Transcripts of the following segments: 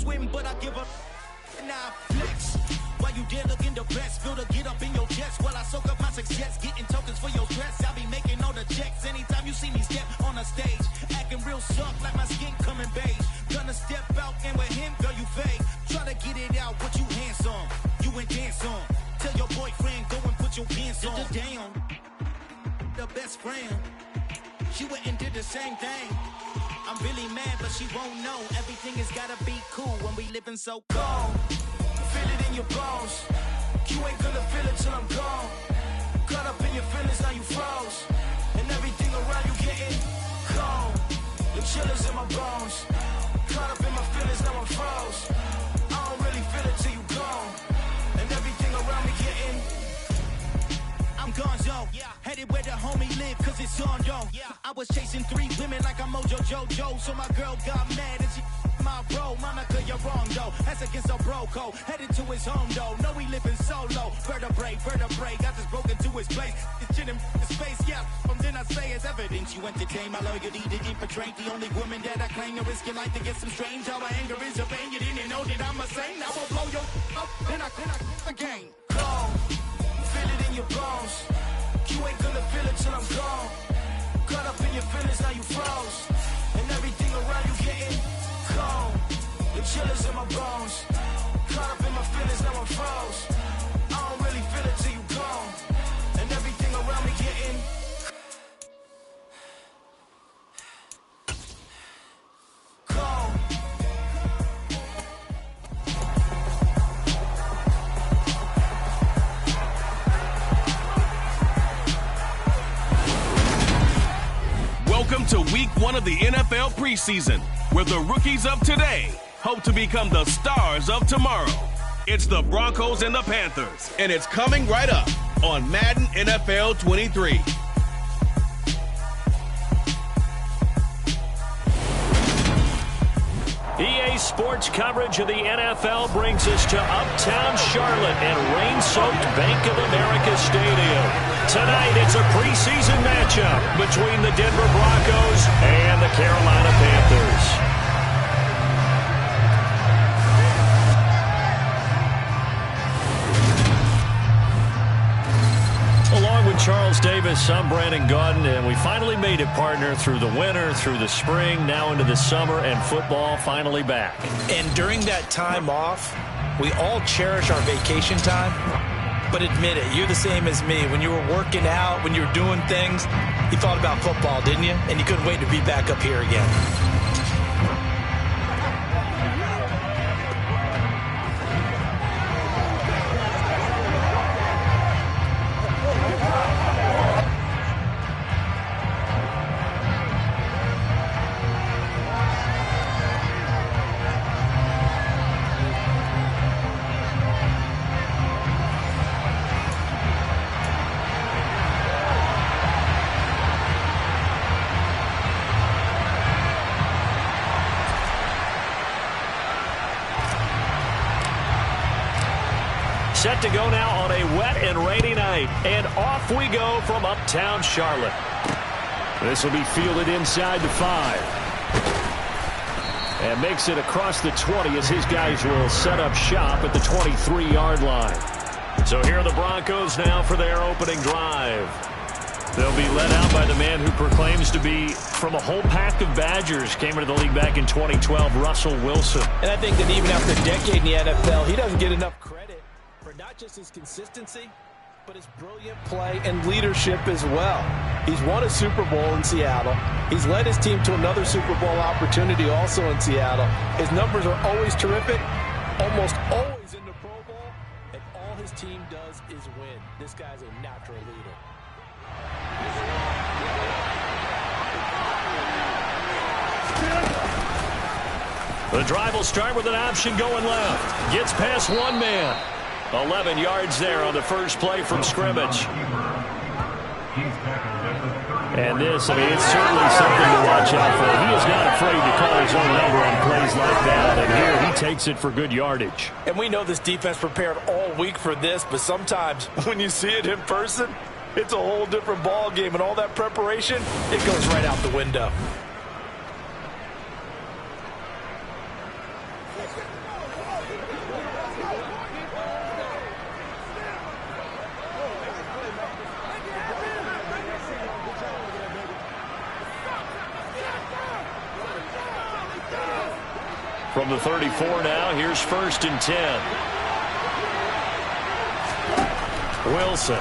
swim, but I give up. Now flex. While you there looking the best, feel the get up in your chest. While I soak up my success, getting tokens for your stress. I be making all the checks anytime you see me step on a stage. Acting real soft like my skin coming beige. Gonna step out and with him, girl, you fake. Try to get it out, what you handsome. You and dance on. Tell your boyfriend, go and put your pants on. Down. The best friend. She went and did the same thing. I'm really mad, but she won't know. Everything has gotta be cool when we living so cold. Feel it in your bones. You ain't gonna feel it till I'm gone. Caught up in your feelings, now you froze. And everything around you getting cold. The chillers in my bones. Caught up in my feelings, now I'm froze. I don't really feel it till you gone. And everything around me getting I'm gonzo, headed where the homie live, cause it's on, yo. I was chasing 3 women like I'm Mojo Jojo, so my girl got mad and she my bro. Monica, you're wrong, though. That's against a bro code. Headed to his home, though. No, he living solo. Vertebrae, got this broken to his place. It's chin in his face, yeah. From then I say it's evidence. You entertain my loyalty to infiltrate. The only woman that I claim to risk your life to get some strange. How my anger is your pain. You didn't know that I'm a saint. I will blow your up, then I again. Cold. Feel it in your bones. You ain't gonna feel it till I'm gone. Caught up in your feelings, now you froze. And everything around you getting cold. The chillers in my bones. Caught up in my feelings, now I'm froze. I don't really feel it till you gone. And everything around me getting cold. Welcome to week 1 of the NFL preseason, where the rookies of today hope to become the stars of tomorrow. It's the Broncos and the Panthers, and it's coming right up on Madden NFL 23. EA Sports coverage of the NFL brings us to Uptown Charlotte and rain-soaked Bank of America Stadium. Tonight, it's a preseason matchup between the Denver Broncos and the Carolina Panthers. Along with Charles Davis, I'm Brandon Gaudin, and we finally made it, partner, through the winter, through the spring, now into the summer, and football finally back. And during that time off, we all cherish our vacation time. But admit it, you're the same as me. When you were working out, when you were doing things, you thought about football, didn't you? And you couldn't wait to be back up here again. Set to go now on a wet and rainy night. And off we go from Uptown Charlotte. This will be fielded inside the 5. And makes it across the 20 as his guys will set up shop at the 23-yard line. So here are the Broncos now for their opening drive. They'll be led out by the man who proclaims to be from a whole pack of Badgers. Came into the league back in 2012, Russell Wilson. And I think that even after a decade in the NFL, he doesn't get enough credit for not just his consistency, but his brilliant play and leadership as well. He's won a Super Bowl in Seattle. He's led his team to another Super Bowl opportunity also in Seattle. His numbers are always terrific, almost always in the Pro Bowl, and all his team does is win. This guy's a natural leader. The drive will start with an option going left. Gets past one man. 11 yards there on the first play from scrimmage. And this, I mean, it's certainly something to watch out for. He is not afraid to call his own number on plays like that. And here he takes it for good yardage. And we know this defense prepared all week for this, but sometimes when you see it in person, it's a whole different ball game. And all that preparation, it goes right out the window. From the 34 now, here's 1st and 10. Wilson.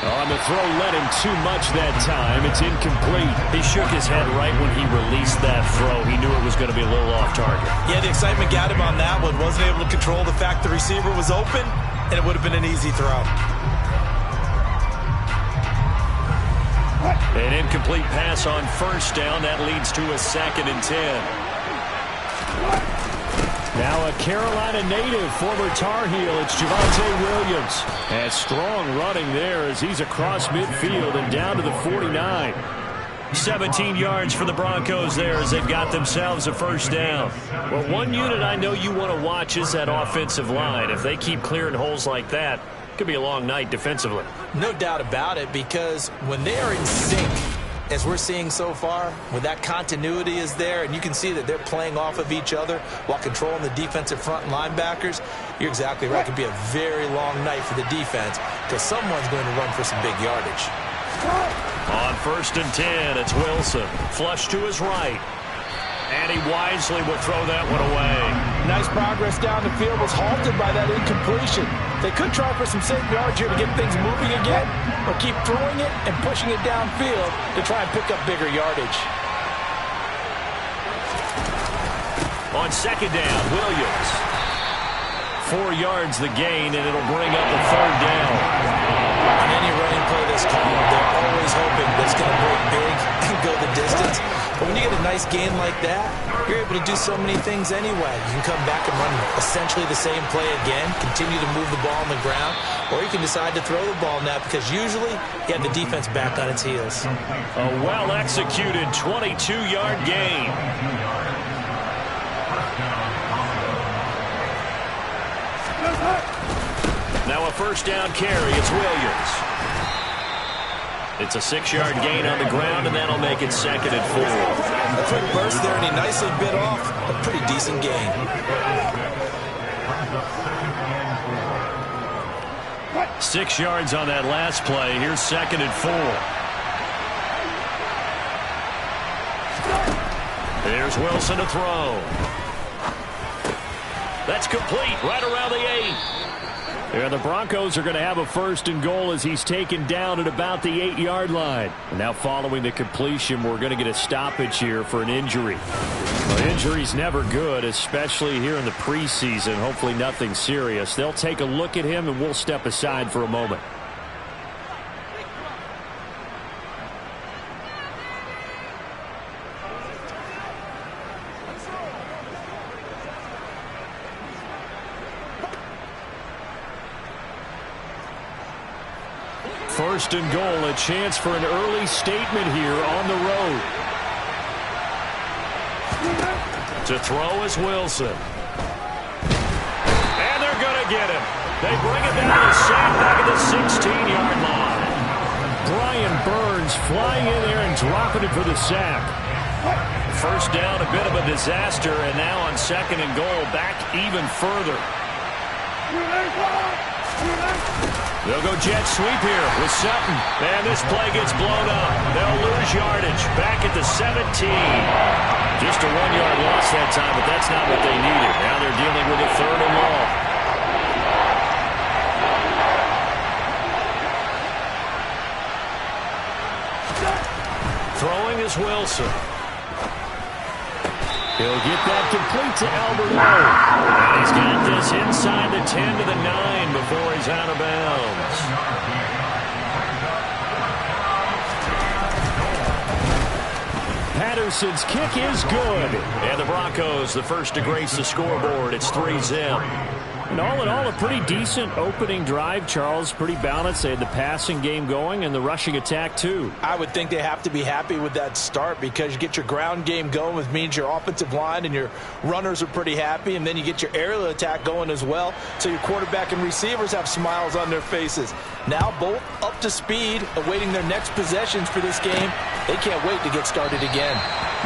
On the throw, led him too much that time. It's incomplete. He shook his head right when he released that throw. He knew it was going to be a little off target. Yeah, the excitement got him on that one. Wasn't able to control the fact the receiver was open, and it would have been an easy throw. An incomplete pass on 1st down. That leads to a 2nd and 10. Now a Carolina native, former Tar Heel, it's Javonte Williams. And strong running there as he's across midfield and down to the 49. 17 yards for the Broncos there as they've got themselves a 1st down. Well, one unit I know you want to watch is that offensive line. If they keep clearing holes like that, it could be a long night defensively. No doubt about it, because when they are in sync, as we're seeing so far, when that continuity is there and you can see that they're playing off of each other while controlling the defensive front and linebackers, you're exactly right. It could be a very long night for the defense because someone's going to run for some big yardage. On 1st and 10, it's Wilson. Flush to his right. And he wisely will throw that one away. Nice progress down the field, was halted by that incompletion. They could try for some safe yards here to get things moving again, or keep throwing it and pushing it downfield to try and pick up bigger yardage. On 2nd down, Williams. 4 yards the gain, and it'll bring up a 3rd down. On any running play that's called, they're always hoping that it's going to break big and go the distance. But when you get a nice gain like that, you're able to do so many things anyway. You can come back and run essentially the same play again, continue to move the ball on the ground, or you can decide to throw the ball now because usually you have the defense back on its heels. A well-executed 22-yard gain. Now a 1st down carry. It's Williams. It's a 6-yard gain on the ground, and that'll make it 2nd and 4. A quick burst there, and he nicely bit off a pretty decent gain. Six yards on that last play. Here's 2nd and 4. There's Wilson to throw. That's complete right around the 8. And the Broncos are going to have a 1st and goal as he's taken down at about the 8-yard line. And now following the completion, we're going to get a stoppage here for an injury. Well, injury's never good, especially here in the preseason. Hopefully nothing serious. They'll take a look at him, and we'll step aside for a moment. First and goal, a chance for an early statement here on the road. To throw is Wilson. And they're going to get him. They bring it down to sack back at the 16-yard line. Brian Burns flying in there and dropping it for the sack. 1st down, a bit of a disaster, and now on 2nd and goal, back even further. They'll go jet sweep here with Sutton. And this play gets blown up. They'll lose yardage. Back at the 17. Just a 1-yard loss that time, but that's not what they needed. Now they're dealing with a 3rd and long. Throwing is Wilson. He'll get that complete to Albert Lowe. And he's got this inside the 10 to the 9 before he's out of bounds. Patterson's kick is good. And the Broncos, the first to grace the scoreboard. It's 3-0. And all in all, a pretty decent opening drive, Charles. Pretty balanced. They had the passing game going and the rushing attack, too. I would think they have to be happy with that start because you get your ground game going, which means your offensive line and your runners are pretty happy, and then you get your aerial attack going as well, so your quarterback and receivers have smiles on their faces. Now both up to speed, awaiting their next possessions for this game. They can't wait to get started again.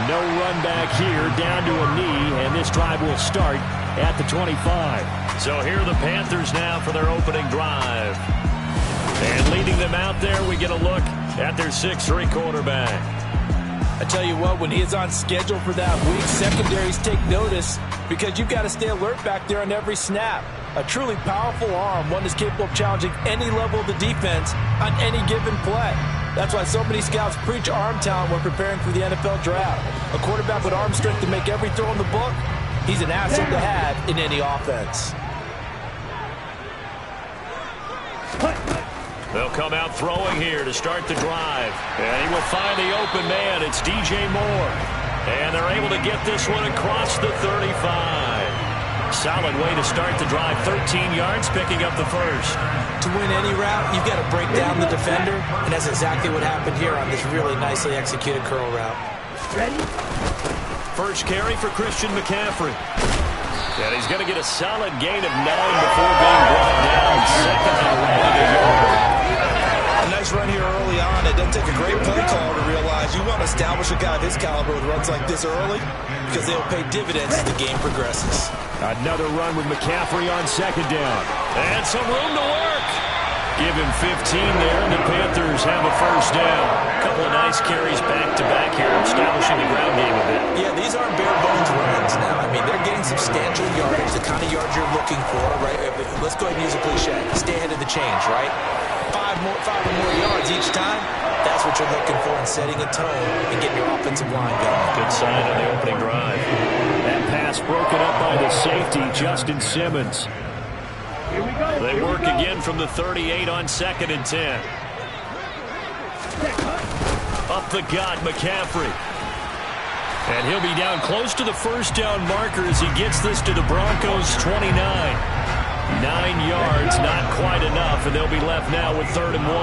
No run back here, down to a knee, and this drive will start at the 25. So here are the Panthers now for their opening drive. And leading them out there, we get a look at their 6'3" quarterback. A tell you what, when he is on schedule for that week, secondaries take notice because you've got to stay alert back there on every snap. A truly powerful arm, one that's capable of challenging any level of the defense on any given play. That's why so many scouts preach arm talent when preparing for the NFL draft. A quarterback with arm strength to make every throw in the book, he's an asset to have in any offense. They'll come out throwing here to start the drive. And he will find the open man. It's DJ Moore. And they're able to get this one across the 35. Solid way to start the drive. 13 yards, picking up the first. To win any route, you've got to break down the defender. And that's exactly what happened here on this really nicely executed curl route. Ready? First carry for Christian McCaffrey. And he's going to get a solid gain of 9 before being brought down. Second and 11 A nice run here early on. It doesn't take a great play call to realize you want to establish a guy of his caliber with runs like this early because they'll pay dividends as the game progresses. Another run with McCaffrey on second down. And some room to work. Give him 15 there, and the Panthers have a first down. A couple of nice carries back-to-back here, establishing the ground game a bit. Yeah, these aren't bare-bones runs now. I mean, they're getting substantial yardage, the kind of yards you're looking for, right? Let's go ahead and use a cliche. Stay ahead of the change, right? Five or more yards each time. That's what you're looking for in setting a tone and getting your offensive line going. Good sign on the opening drive. That pass broken up by the safety, Justin Simmons. Here we go. They work again from the 38 on 2nd and 10. Up the gut, McCaffrey. And he'll be down close to the first down marker as he gets this to the Broncos' 29. 9 yards, not quite enough, and they'll be left now with 3rd and 1.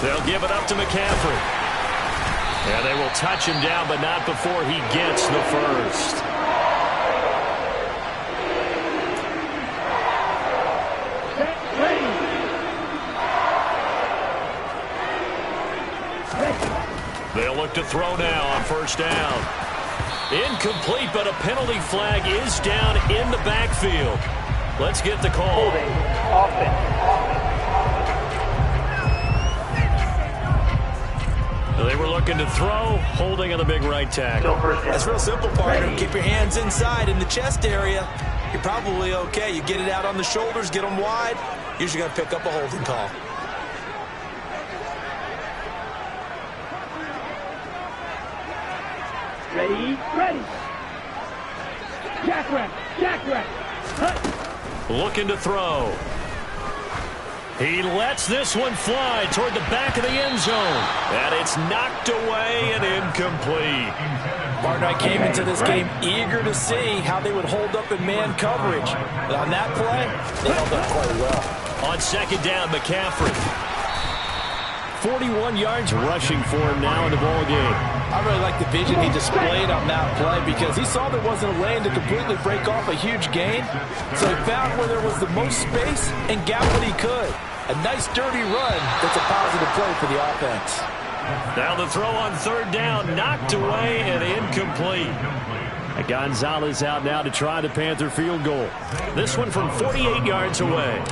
They'll give it up to McCaffrey. And they will touch him down, but not before he gets the first. They'll look to throw now on first down. Incomplete, but a penalty flag is down in the backfield. Let's get the call. They were looking to throw, holding on the big right tackle. That's real simple, partner. Keep your hands inside in the chest area. You're probably okay. You get it out on the shoulders, get them wide. Usually going to pick up a holding call. Ready? Ready. Jackrack. Hut. Looking to throw. He lets this one fly toward the back of the end zone. And it's knocked away and incomplete. Partner, I came into this game eager to see how they would hold up in man coverage. But on that play, they held up quite well. On second down, McCaffrey. 41 yards rushing for him now in the ball game. I really like the vision he displayed on that play because he saw there wasn't a lane to completely break off a huge gain. So he found where there was the most space and got what he could. A nice dirty run that's a positive play for the offense. Now the throw on third down, knocked away and incomplete. Gonzalez out now to try the Panther field goal. This one from 48 yards away.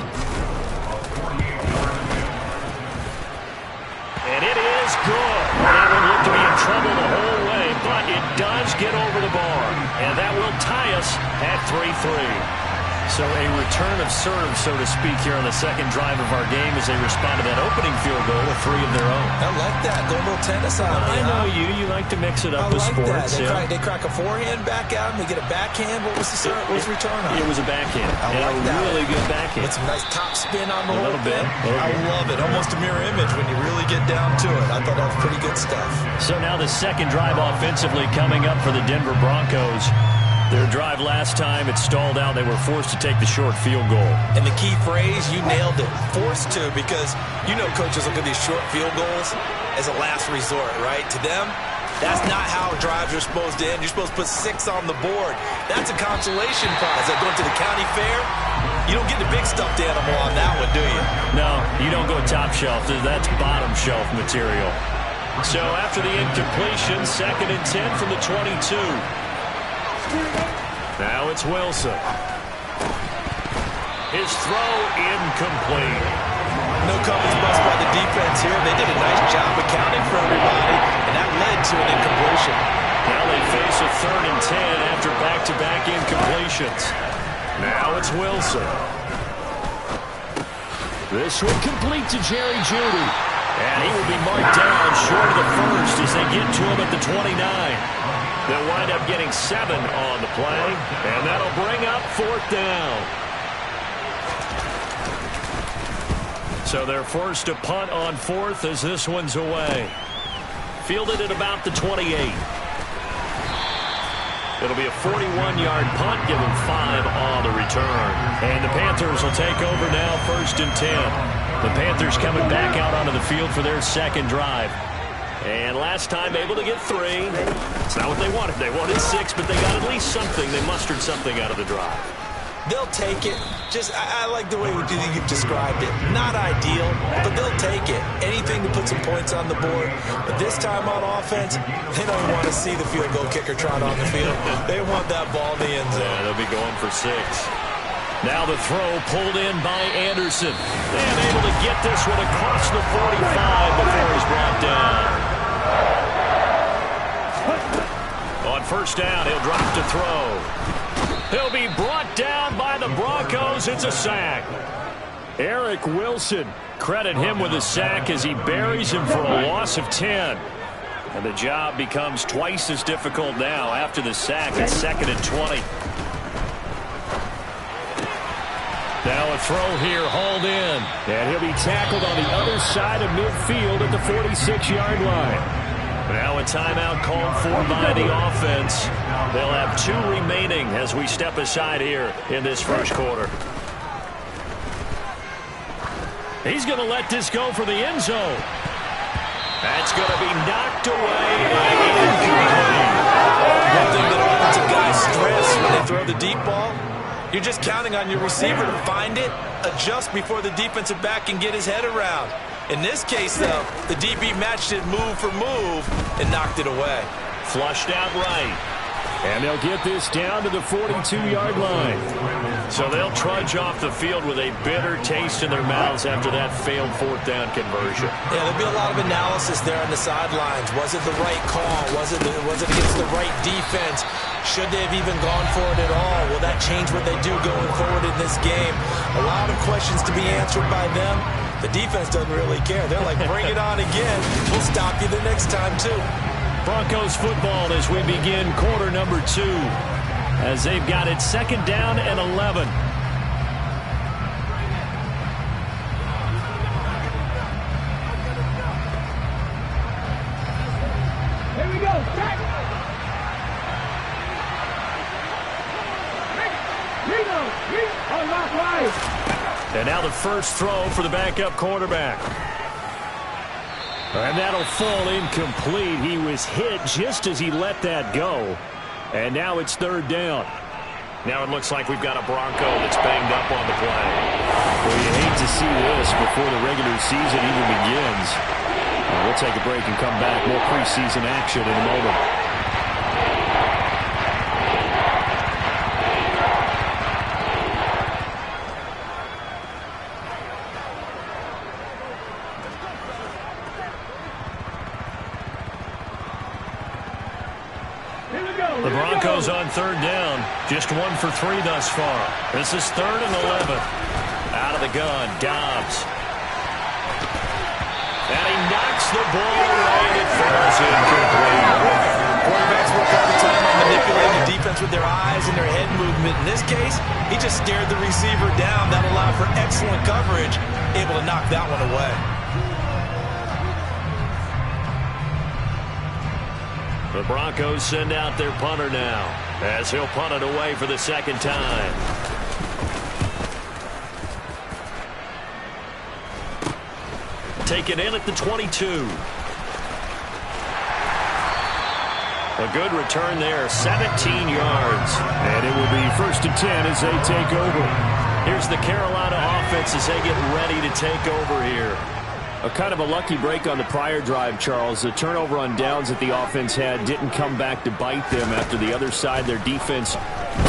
And it is good. That one looked to be in trouble the whole way, but it does get over the bar. And that will tie us at 3-3. So a return of serve, so to speak, here on the second drive of our game as they respond to that opening field goal with 3 of their own. I like that. Go a little tennis on me. I know you. You like to mix it up with sports. They crack a forehand back out and they get a backhand. What was the return on? It was a backhand. I like that. Really good backhand. With some nice top spin on the whole thing. I love it. Almost a mirror image when you really get down to it. I thought that was pretty good stuff. So now the second drive offensively coming up for the Denver Broncos. Their drive last time, it stalled out. They were forced to take the short field goal. And the key phrase, you nailed it. Forced to, because you know coaches look at these short field goals as a last resort, right? To them, that's not how drives are supposed to end. You're supposed to put 6 on the board. That's a consolation prize. Like going to the county fair, you don't get the big stuffed animal on that one, do you? No, you don't go top shelf. That's bottom shelf material. So after the incompletion, 2nd and 10 from the 22. Now it's Wilson. His throw incomplete. No coverage bust by the defense here. They did a nice job accounting for everybody, and that led to an incompletion. Now they face a 3rd and 10 after back-to-back incompletions. Now it's Wilson. This one complete to Jerry Jeudy. And he will be marked down short of the first as they get to him at the 29. They'll wind up getting 7 on the play, and that'll bring up 4th down. So they're forced to punt on 4th as this one's away. Fielded at about the 28. It'll be a 41-yard punt, give them 5 on the return. And the Panthers will take over now, 1st and 10. The Panthers coming back out onto the field for their second drive. And last time able to get 3. It's not what they wanted. They wanted 6, but they got at least something. They mustered something out of the drive. They'll take it. I like the way you've described it. Not ideal, but they'll take it. Anything to put some points on the board. But this time on offense, they don't want to see the field goal kicker trot on the field. They want that ball in the end zone. Yeah, they'll be going for 6. Now the throw pulled in by Anderson. And able to get this one across the 45 before he's brought down. On 1st down, he'll drop to throw. He'll be brought down by the Broncos. It's a sack. Eric Wilson, credit him with a sack as he buries him for a loss of 10. And the job becomes twice as difficult now after the sack at 2nd and 20. Now a throw here, hauled in. And he'll be tackled on the other side of midfield at the 46-yard line. Now a timeout called for by the offense. They'll have 2 remaining as we step aside here in this first quarter. He's going to let this go for the end zone. That's going to be knocked away and incomplete. One thing that offensive guys stress when they throw the deep ball, you're just counting on your receiver to find it, adjust before the defensive back can get his head around. In this case, though, the DB matched it move for move and knocked it away. Flushed out right. And they'll get this down to the 42-yard line. So they'll trudge off the field with a bitter taste in their mouths after that failed 4th down conversion. Yeah, there'll be a lot of analysis there on the sidelines. Was it the right call? Was it against the right defense? Should they have even gone for it at all? Will that change what they do going forward in this game? A lot of questions to be answered by them. The defense doesn't really care. They're like, bring it on again. We'll stop you the next time, too. Broncos football as we begin quarter number 2. As they've got it 2nd down and 11. Here we go. Check. On rock right. And now the first throw for the backup quarterback. And that'll fall incomplete. He was hit just as he let that go. And now it's 3rd down. Now it looks like we've got a Bronco that's banged up on the play. Well, you hate to see this before the regular season even begins. We'll take a break and come back. More preseason action in a moment. The Broncos on 3rd down. Just 1 for 3 thus far. This is 3rd and 11. Out of the gun, Dobbs. And he knocks the ball away and it falls incomplete. Quarterbacks work all the time on manipulating the defense with their eyes and their head movement. In this case, he just stared the receiver down. That allowed for excellent coverage, able to knock that one away. The Broncos send out their punter now as he'll punt it away for the 2nd time. Taken in at the 22. A good return there, 17 yards. And it will be 1st and 10 as they take over. Here's the Carolina offense as they get ready to take over here. A kind of a lucky break on the prior drive, Charles. The turnover on downs that the offense had didn't come back to bite them after the other side. Their defense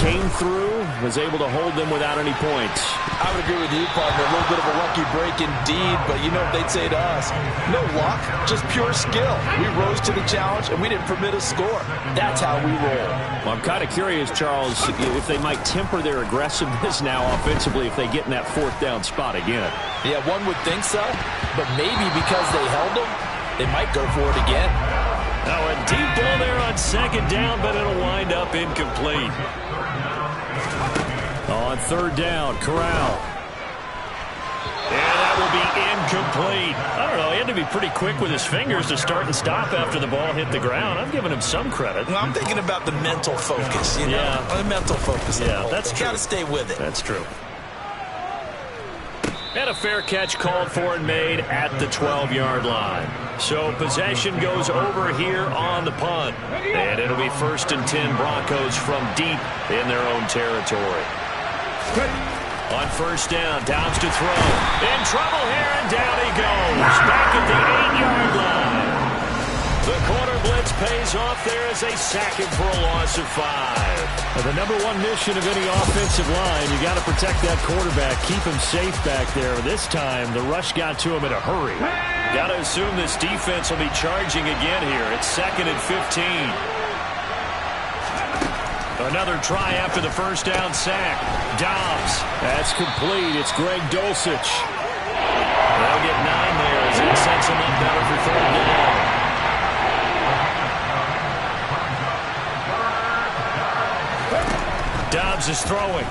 came through, was able to hold them without any points. I would agree with you, partner. A little bit of a lucky break indeed, but you know what they'd say to us? No luck, just pure skill. We rose to the challenge, and we didn't permit a score. That's how we roll. Well, I'm kind of curious, Charles, if they might temper their aggressiveness now offensively if they get in that fourth down spot again. Yeah, one would think so, but maybe because they held them, they might go for it again. Now a deep ball there on second down, but it'll wind up incomplete. On third down, Corral. And that will be incomplete. I don't know, he had to be pretty quick with his fingers to start and stop after the ball hit the ground. I'm giving him some credit. Well, I'm thinking about the mental focus, you know? Yeah. The mental focus. Yeah, that's true. Got to stay with it. That's true. And a fair catch called for and made at the 12-yard line. So possession goes over here on the punt. And it'll be 1st and 10 Broncos from deep in their own territory. On first down, Dobbs to throw. In trouble here, and down he goes. Back at the 8-yard line. The corner blitz pays off there as they sack him for a loss of 5. Well, the number one mission of any offensive line, you got to protect that quarterback, keep him safe back there. This time, the rush got to him in a hurry. Got to assume this defense will be charging again here. It's 2nd and 15. Another try after the first down sack. Dobbs. That's complete. It's Greg Dulcich. They'll get 9 there as it sets him up better for 3rd down. Dobbs is throwing.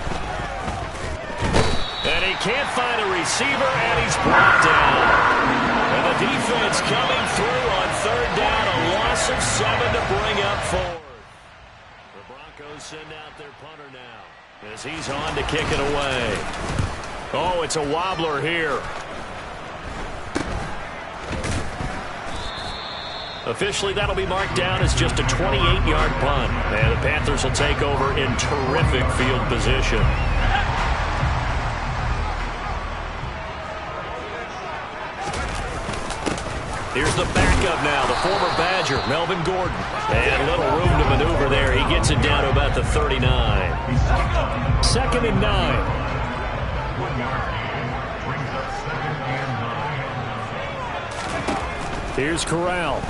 And he can't find a receiver, and he's brought down. And the defense coming through on 3rd down. A loss of 7 to bring up 4. The Broncos send out their punter now as he's on to kick it away. Oh, it's a wobbler here. Officially, that'll be marked down as just a 28-yard punt. And the Panthers will take over in terrific field position. Here's the backup now, the former Badger, Melvin Gordon. And little room to maneuver there. He gets it down to about the 39. 2nd and 9. Here's Corral.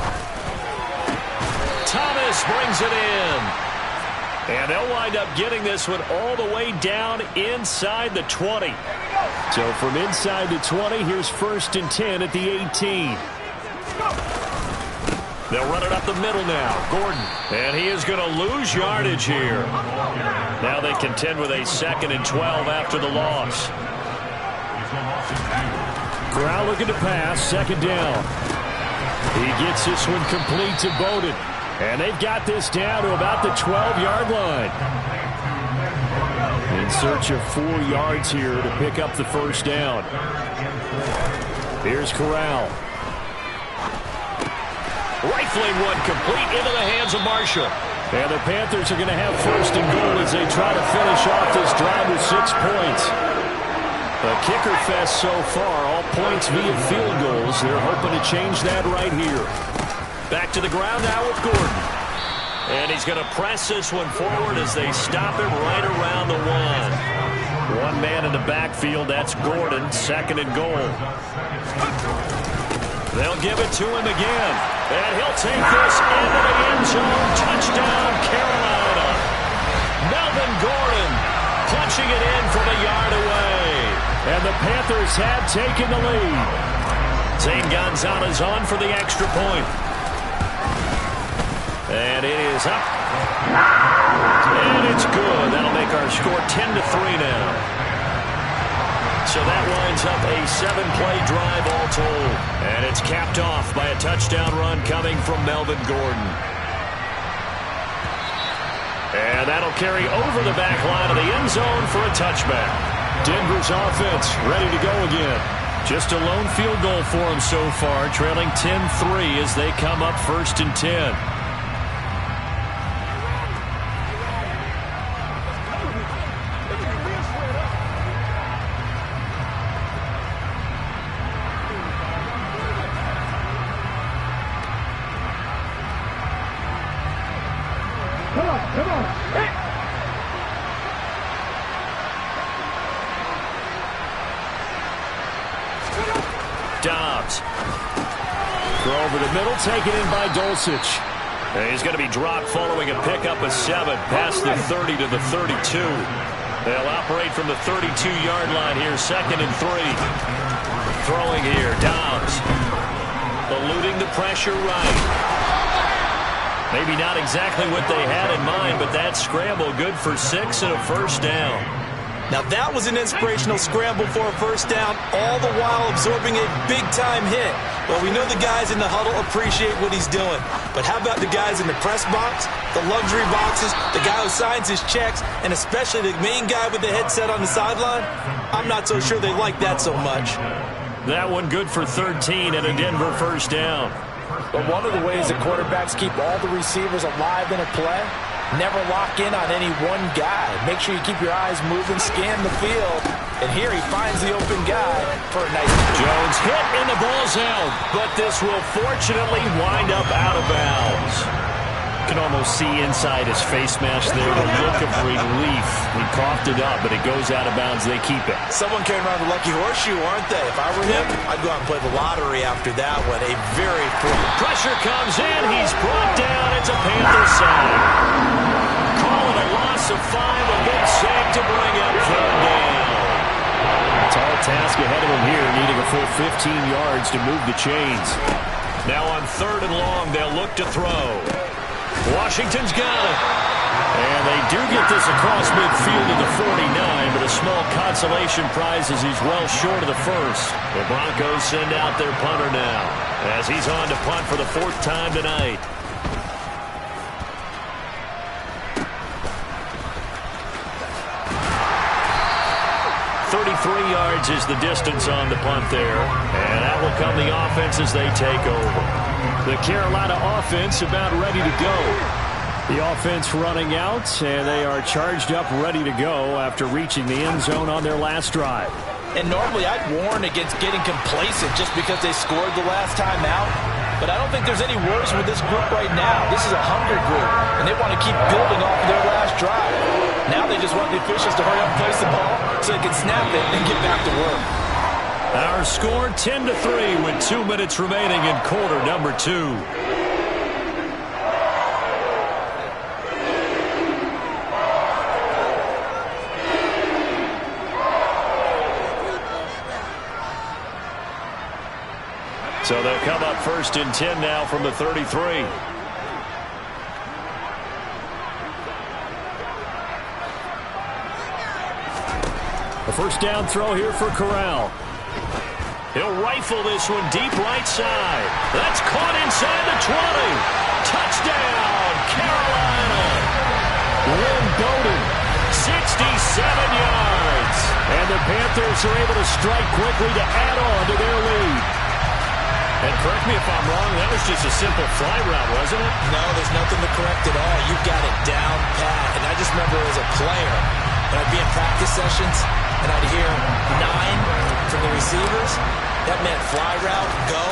Thomas brings it in. And they'll wind up getting this one all the way down inside the 20. So from inside the 20, here's 1st and 10 at the 18. They'll run it up the middle now. Gordon. And he is going to lose yardage here. Now they contend with a 2nd and 12 after the loss. Corral looking to pass, 2nd down. He gets this one complete to Bowden. And they've got this down to about the 12-yard line. In search of 4 yards here to pick up the first down. Here's Corral. Rifling one complete into the hands of Marshall. And the Panthers are going to have 1st and goal as they try to finish off this drive with 6 points. A kicker fest so far, all points via field goals. They're hoping to change that right here. Back to the ground now with Gordon. And he's going to press this one forward as they stop him right around the 1. One man in the backfield, that's Gordon, 2nd and goal. They'll give it to him again. And he'll take this into the end zone. Touchdown, Carolina. Melvin Gordon punching it in from a yard away. And the Panthers have taken the lead. Zane Gonzalez on for the extra point. And it is up. And it's good. That'll make our score 10-3 now. So that winds up a 7-play drive all told. And it's capped off by a touchdown run coming from Melvin Gordon. And that'll carry over the back line of the end zone for a touchback. Denver's offense ready to go again. Just a lone field goal for them so far, trailing 10-3 as they come up 1st and 10. Come on. Hey. Dobbs. Throw over the middle, taken in by Dulcich. And he's going to be dropped following a pickup of 7 past the 30 to the 32. They'll operate from the 32-yard line here, 2nd and 3. Throwing here, Dobbs. Eluding the pressure right. Maybe not exactly what they had in mind, but that scramble good for 6 and a first down. Now that was an inspirational scramble for a first down, all the while absorbing a big-time hit. Well, we know the guys in the huddle appreciate what he's doing. But how about the guys in the press box, the luxury boxes, the guy who signs his checks, and especially the main guy with the headset on the sideline? I'm not so sure they like that so much. That one good for 13 and a Denver first down. But one of the ways the quarterbacks keep all the receivers alive in a play, never lock in on any one guy. Make sure you keep your eyes moving, scan the field. And here he finds the open guy for a nice... Jones hit and the ball's out. But this will fortunately wind up out of bounds. You can almost see inside his face mask there the look of relief. He coughed it up, but it goes out of bounds. They keep it. Someone carrying around the lucky horseshoe, aren't they? If I were him, I'd go out and play the lottery after that one. A very important... Pressure comes in. He's brought down. It's a Panther sack. Call it a loss of 5. A big sack to bring up 3rd down. Tall task ahead of him here, needing a full 15 yards to move the chains. Now on 3rd and long, they'll look to throw. Washington's got it. And they do get this across midfield to the 49, but a small consolation prize as he's well short of the first. The Broncos send out their punter now as he's on to punt for the 4th time tonight. Yards is the distance on the punt there, and that will come the offense as they take over. The Carolina offense about ready to go. The offense running out, and they are charged up, ready to go after reaching the end zone on their last drive. And normally I'd warn against getting complacent just because they scored the last time out. But I don't think there's any worries with this group right now. This is a hungry group, and they want to keep building off of their last drive. Now they just want the officials to hurry up and place the ball so they can snap it and get back to work. Our score 10-3 with 2 minutes remaining in quarter number 2. So they'll come up 1st and 10 now from the 33. A first down throw here for Corral. He'll rifle this one deep right side. That's caught inside the 20. Touchdown, Carolina. Lynn Bowden, 67 yards. And the Panthers are able to strike quickly to add on to their lead. And correct me if I'm wrong, that was just a simple fly route, wasn't it? No, there's nothing to correct at all. You've got it down pat. And I just remember as a player, when I'd be in practice sessions, and I'd hear 9 from the receivers. That meant fly route, go,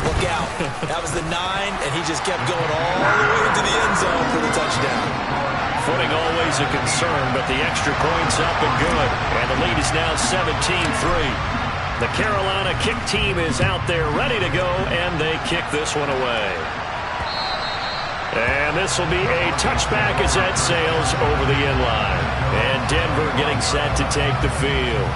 look out. That was the 9, and he just kept going all the way into the end zone for the touchdown. Footing always a concern, but the extra point's up and good. And the lead is now 17-3. The Carolina kick team is out there ready to go, and they kick this one away. And this will be a touchback as that sails over the end line. And Denver getting set to take the field.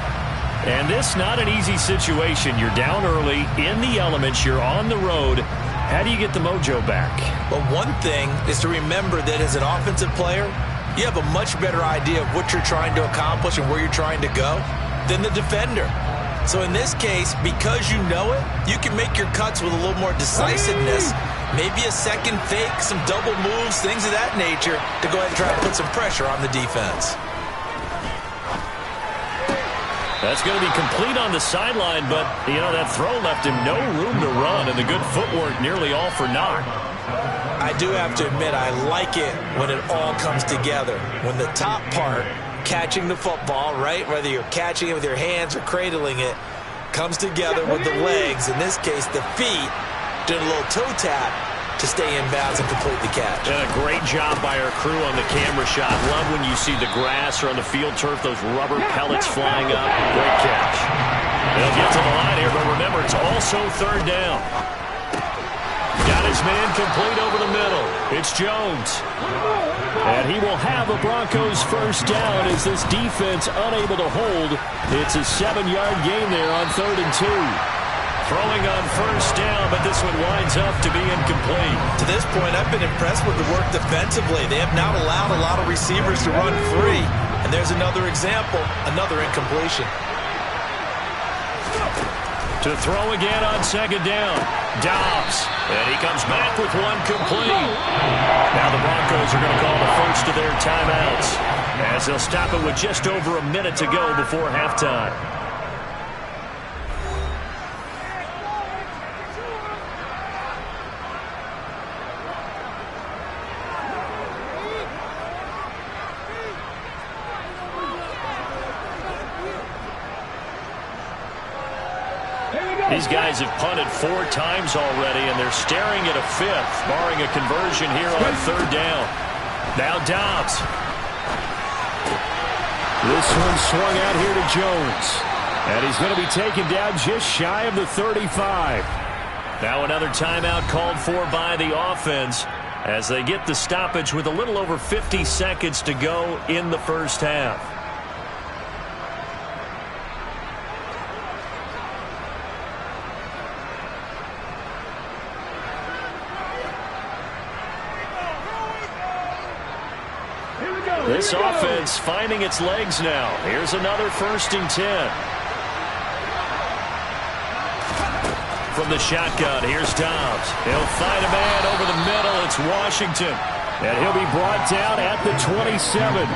And this not an easy situation. You're down early, in the elements, you're on the road. How do you get the mojo back? Well, one thing is to remember that as an offensive player, you have a much better idea of what you're trying to accomplish and where you're trying to go than the defender. So in this case, because you know it, you can make your cuts with a little more decisiveness. Maybe a second fake, some double moves, things of that nature to go ahead and try to put some pressure on the defense. That's going to be complete on the sideline, but, you know, that throw left him no room to run, and the good footwork nearly all for naught. I do have to admit, I like it when it all comes together. When the top part, catching the football, right, whether you're catching it with your hands or cradling it, comes together with the legs, in this case the feet, doing a little toe tap, to stay in bounds and complete the catch. And a great job by our crew on the camera shot. Love when you see the grass or on the field turf, those rubber pellets flying up. Great catch. They'll get to the line here, but remember, it's also third down. Got his man complete over the middle. It's Jones. And he will have a Broncos first down as this defense unable to hold. It's a 7-yard gain there on 3rd and 2. Throwing on first down, but this one winds up to be incomplete. To this point, I've been impressed with the work defensively. They have not allowed a lot of receivers to run free. And there's another example, another incompletion. To throw again on 2nd down. Dobbs. And he comes back with one complete. Now the Broncos are going to call the first of their timeouts as they'll stop it with just over a minute to go before halftime. These guys have punted 4 times already, and they're staring at a 5th, barring a conversion here on 3rd down. Now Dobbs. This one swung out here to Jones. And he's going to be taken down just shy of the 35. Now another timeout called for by the offense as they get the stoppage with a little over 50 seconds to go in the first half. This offense finding its legs now. Here's another 1st and 10. From the shotgun, here's Dobbs. He'll find a man over the middle. It's Washington. And he'll be brought down at the 27.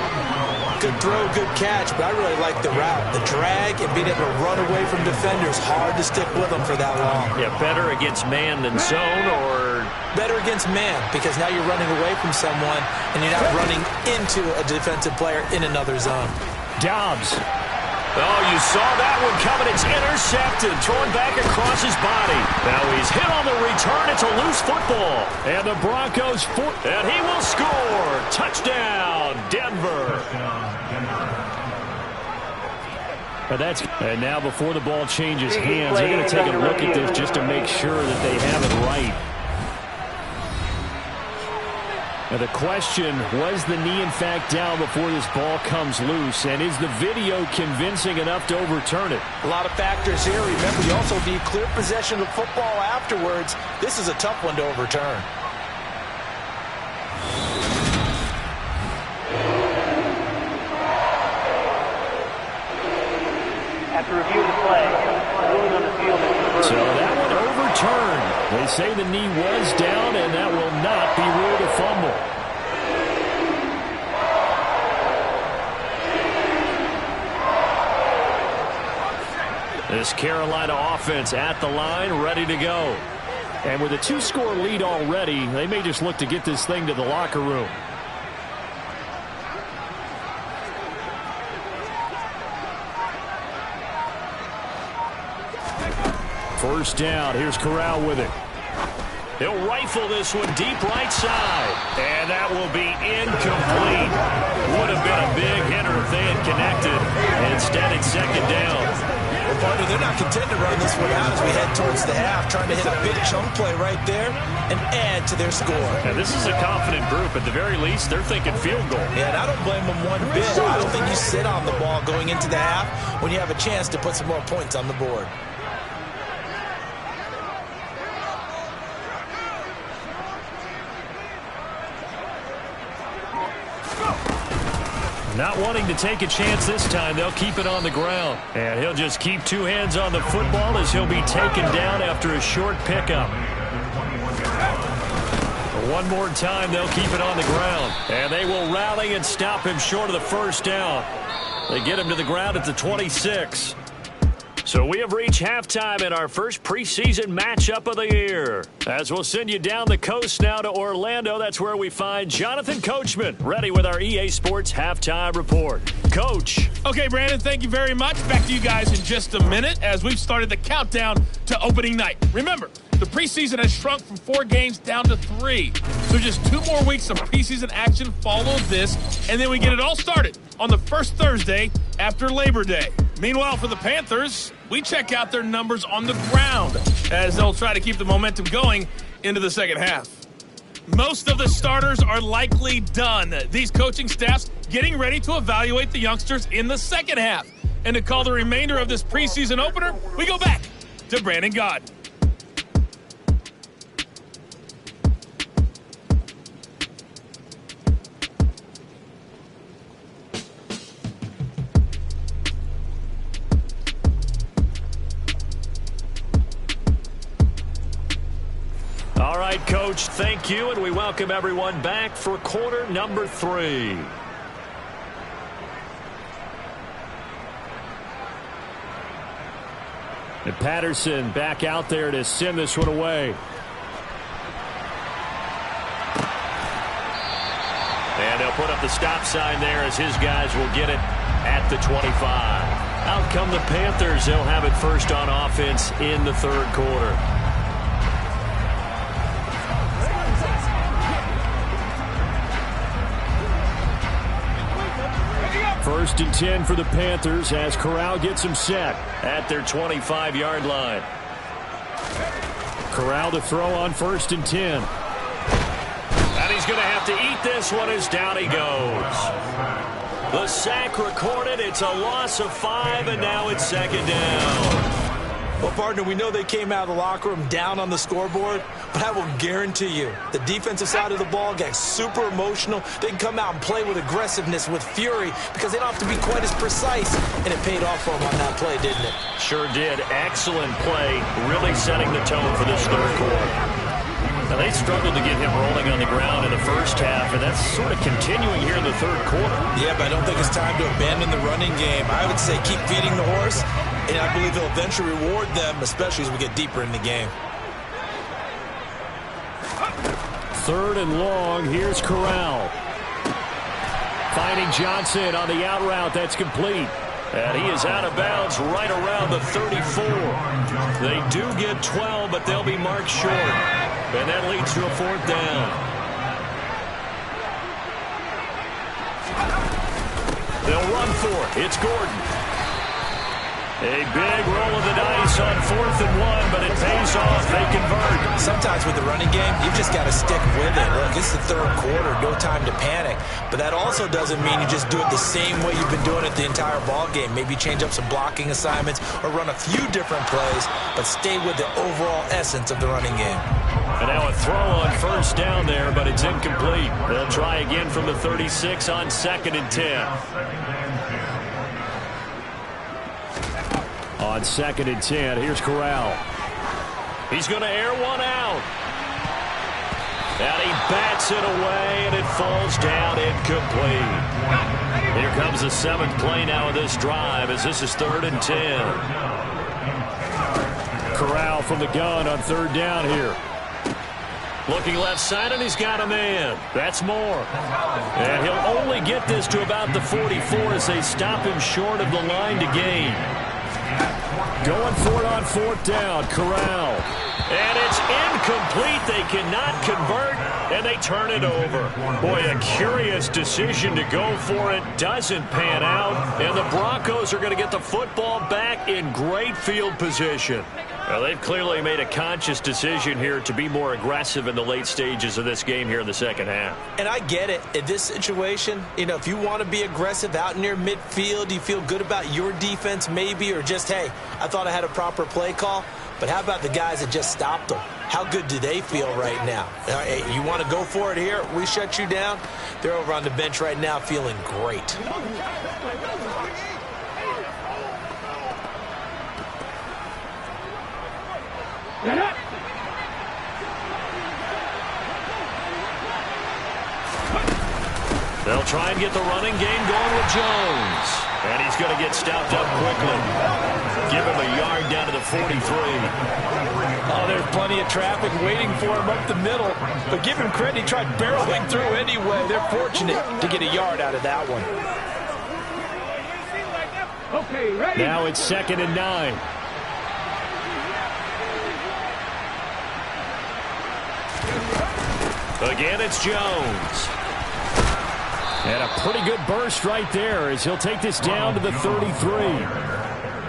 Good throw, good catch, but I really like the route. The drag and being able to run away from defenders. Hard to stick with them for that long. Yeah, better against man than zone, or better against man, because now you're running away from someone and you're not running into a defensive player in another zone. Dobbs. Oh, you saw that one coming. It's intercepted, thrown back across his body. Now he's hit on the return. It's a loose football. And the Broncos, and he will score. Touchdown, Denver. And now before the ball changes hands, they're going to take a look at this just to make sure that they have it right. Now the question, was the knee in fact down before this ball comes loose? And is the video convincing enough to overturn it? A lot of factors here. Remember, you also need clear possession of football afterwards. This is a tough one to overturn. After review of the play, ruling on the field is reversed. So that one overturned. They say the knee was down, and that will not be ruled a fumble. This Carolina offense at the line, ready to go. And with a 2-score lead already, they may just look to get this thing to the locker room. First down. Here's Corral with it. He'll rifle this one deep right side. And that will be incomplete. Would have been a big hitter if they had connected. Instead, it's 2nd down. Well, partner, they're not content to run this one out as we head towards the half, trying to hit a big chunk play right there and add to their score. Now, this is a confident group. At the very least, they're thinking field goal. Yeah, and I don't blame them one bit. I don't think you sit on the ball going into the half when you have a chance to put some more points on the board. Not wanting to take a chance this time, they'll keep it on the ground. And he'll just keep 2 hands on the football as he'll be taken down after a short pickup. One more time, they'll keep it on the ground. And they will rally and stop him short of the first down. They get him to the ground at the 26. So we have reached halftime in our first preseason matchup of the year. As we'll send you down the coast now to Orlando, that's where we find Jonathan Coachman, ready with our EA Sports halftime report. Coach. Okay, Brandon, thank you very much. Back to you guys in just a minute as we've started the countdown to opening night. Remember, the preseason has shrunk from 4 games down to 3. So just 2 more weeks of preseason action follows this, and then we get it all started on the first Thursday after Labor Day. Meanwhile, for the Panthers, we check out their numbers on the ground as they'll try to keep the momentum going into the second half. Most of the starters are likely done. These coaching staffs getting ready to evaluate the youngsters in the second half. And to call the remainder of this preseason opener, we go back to Brandon God. All right, Coach, thank you, and we welcome everyone back for quarter number 3. And Patterson back out there to send this one away. And they'll put up the stop sign there as his guys will get it at the 25. Out come the Panthers. They'll have it first on offense in the third quarter. First and 10 for the Panthers as Corral gets him set at their 25-yard line. Corral to throw on first and 10. And he's going to have to eat this one as down he goes. The sack recorded. It's a loss of 5, and now it's second down. Well, partner, we know they came out of the locker room down on the scoreboard, but I will guarantee you the defensive side of the ball got super emotional. They can come out and play with aggressiveness, with fury, because they don't have to be quite as precise, and it paid off for them on that play, didn't it? Sure did. Excellent play, really setting the tone for this third quarter. Now, they struggled to get him rolling on the ground in the first half, and that's sort of continuing here in the third quarter. Yeah, but I don't think it's time to abandon the running game. I would say keep feeding the horse, and I believe they'll eventually reward them, especially as we get deeper in the game. Third and long. Here's Corral. Finding Johnson on the out route. That's complete. And he is out of bounds right around the 34. They do get 12, but they'll be marked short. And that leads to a fourth down. They'll run for it. It's Gordon. A big roll of the dice on 4th and 1, but it pays off. They convert. Sometimes with the running game, you've just got to stick with it. Look, it's the third quarter, no time to panic. But that also doesn't mean you just do it the same way you've been doing it the entire ball game. Maybe change up some blocking assignments or run a few different plays, but stay with the overall essence of the running game. And now a throw on first down there, but it's incomplete. They'll try again from the 36 on 2nd and 10. On 2nd and 10, here's Corral. He's going to air one out. And he bats it away, and it falls down incomplete. Here comes the 7th play now of this drive as this is 3rd and 10. Corral from the gun on 3rd down here. Looking left side, and he's got a man. That's more. And he'll only get this to about the 44 as they stop him short of the line to gain. Going for it on 4th down, Corral. And it's incomplete. They cannot convert, and they turn it over. Boy, a curious decision to go for it. Doesn't pan out, and the Broncos are going to get the football back in great field position. Well, they've clearly made a conscious decision here to be more aggressive in the late stages of this game here in the second half. And I get it. In this situation, you know, if you want to be aggressive out near midfield, you feel good about your defense maybe, or just, hey, I thought I had a proper play call. But how about the guys that just stopped them? How good do they feel right now? Hey, you want to go for it here? We shut you down? They're over on the bench right now feeling great. They'll try and get the running game going with Jones. And he's going to get stopped up quickly. Give him a yard down to the 43. Oh, there's plenty of traffic waiting for him up the middle. But give him credit, he tried barreling through anyway. They're fortunate to get a yard out of that one. Okay, ready? Now it's 2nd and 9. Again, it's Jones. And a pretty good burst right there as he'll take this down to the 33.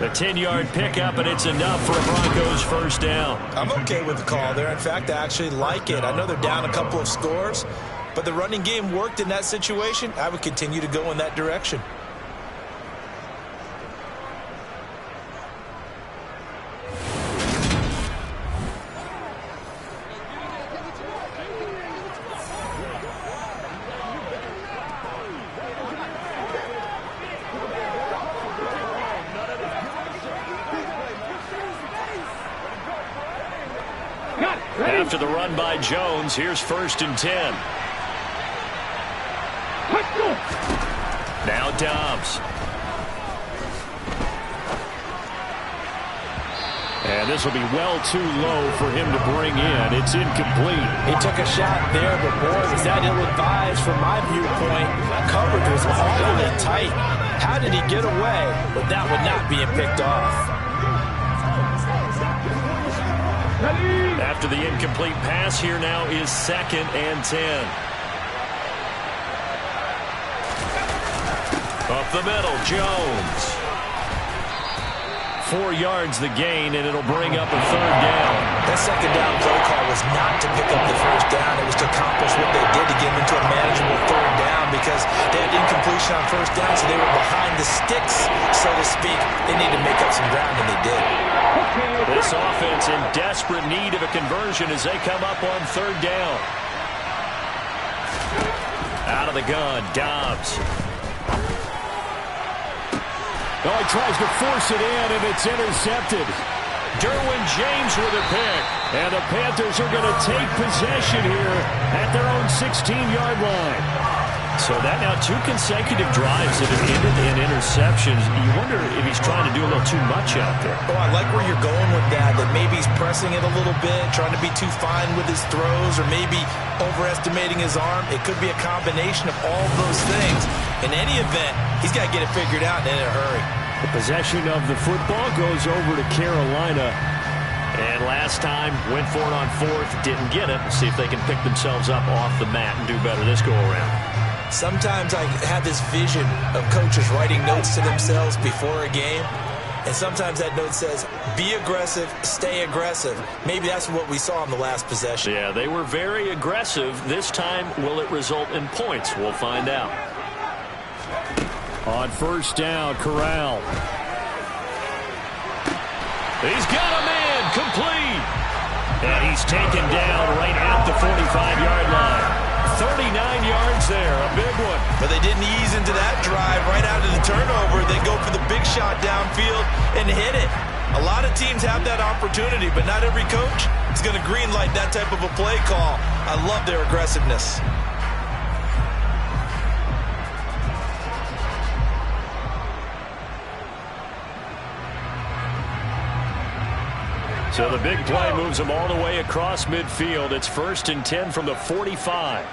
A 10-yard pickup, and it's enough for a Broncos first down. I'm okay with the call there. In fact, I actually like it. I know they're down a couple of scores, but the running game worked in that situation. I would continue to go in that direction. After the run by Jones, here's 1st and 10. Now Dobbs. And this will be well too low for him to bring in. It's incomplete. He took a shot there, but boy, was that ill-advised from my viewpoint. Coverage was awfully tight. How did he get away with that one not being picked off? After the incomplete pass, here now is 2nd and 10. Up the middle, Jones. 4 yards the gain, and it'll bring up a 3rd down. That 2nd down play call was not to pick up the 1st down. It was to accomplish what they did to get them into a manageable 3rd down because they had incompletion on 1st down, so they were behind the sticks, so to speak. They needed to make up some ground, and they did. This offense in desperate need of a conversion as they come up on 3rd down. Out of the gun, Dobbs. Oh, he tries to force it in, and it's intercepted. Derwin James with a pick. And the Panthers are going to take possession here at their own 16-yard line. So that now 2 consecutive drives that have ended in interceptions. You wonder if he's trying to do a little too much out there. Oh, I like where you're going with that maybe he's pressing it a little bit, trying to be too fine with his throws, or maybe overestimating his arm. It could be a combination of all those things. In any event, he's got to get it figured out and in a hurry. The possession of the football goes over to Carolina. And last time, went for it on 4th, didn't get it. See if they can pick themselves up off the mat and do better this go-around. Sometimes I have this vision of coaches writing notes to themselves before a game, and sometimes that note says, be aggressive, stay aggressive. Maybe that's what we saw in the last possession. Yeah, they were very aggressive. This time, will it result in points? We'll find out. On 1st down, Corral. He's got a man, complete. And he's taken down right at the 45-yard line. 39 yards there, a big one. But they didn't ease into that drive right out of the turnover. They go for the big shot downfield and hit it. A lot of teams have that opportunity, but not every coach is going to greenlight that type of a play call. I love their aggressiveness. So the big play moves them all the way across midfield. It's 1st and 10 from the 45.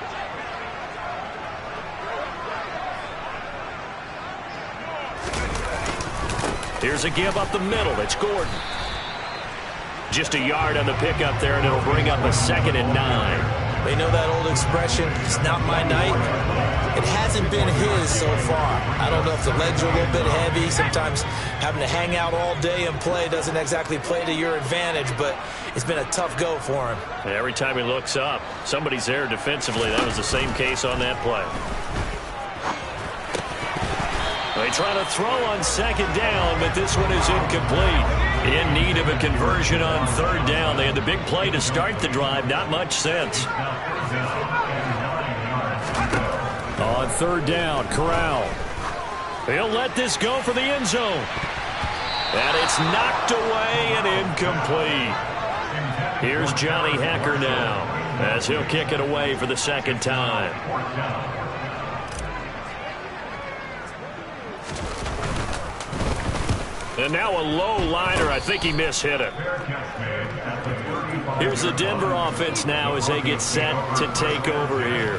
Here's a give up the middle. It's Gordon. Just a yard on the pickup there, and it'll bring up a 2nd and 9. They know that old expression, it's not my night. It hasn't been his so far. I don't know if the legs are a little bit heavy. Sometimes having to hang out all day and play doesn't exactly play to your advantage, but it's been a tough go for him. And every time he looks up, somebody's there defensively. That was the same case on that play. They try to throw on 2nd down, but this one is incomplete. In need of a conversion on 3rd down. They had the big play to start the drive. Not much sense. On 3rd down, Corral. He'll let this go for the end zone. And it's knocked away and incomplete. Here's Johnny Hecker now as he'll kick it away for the 2nd time. And now a low liner. I think he mishit it. Here's the Denver offense now as they get set to take over here.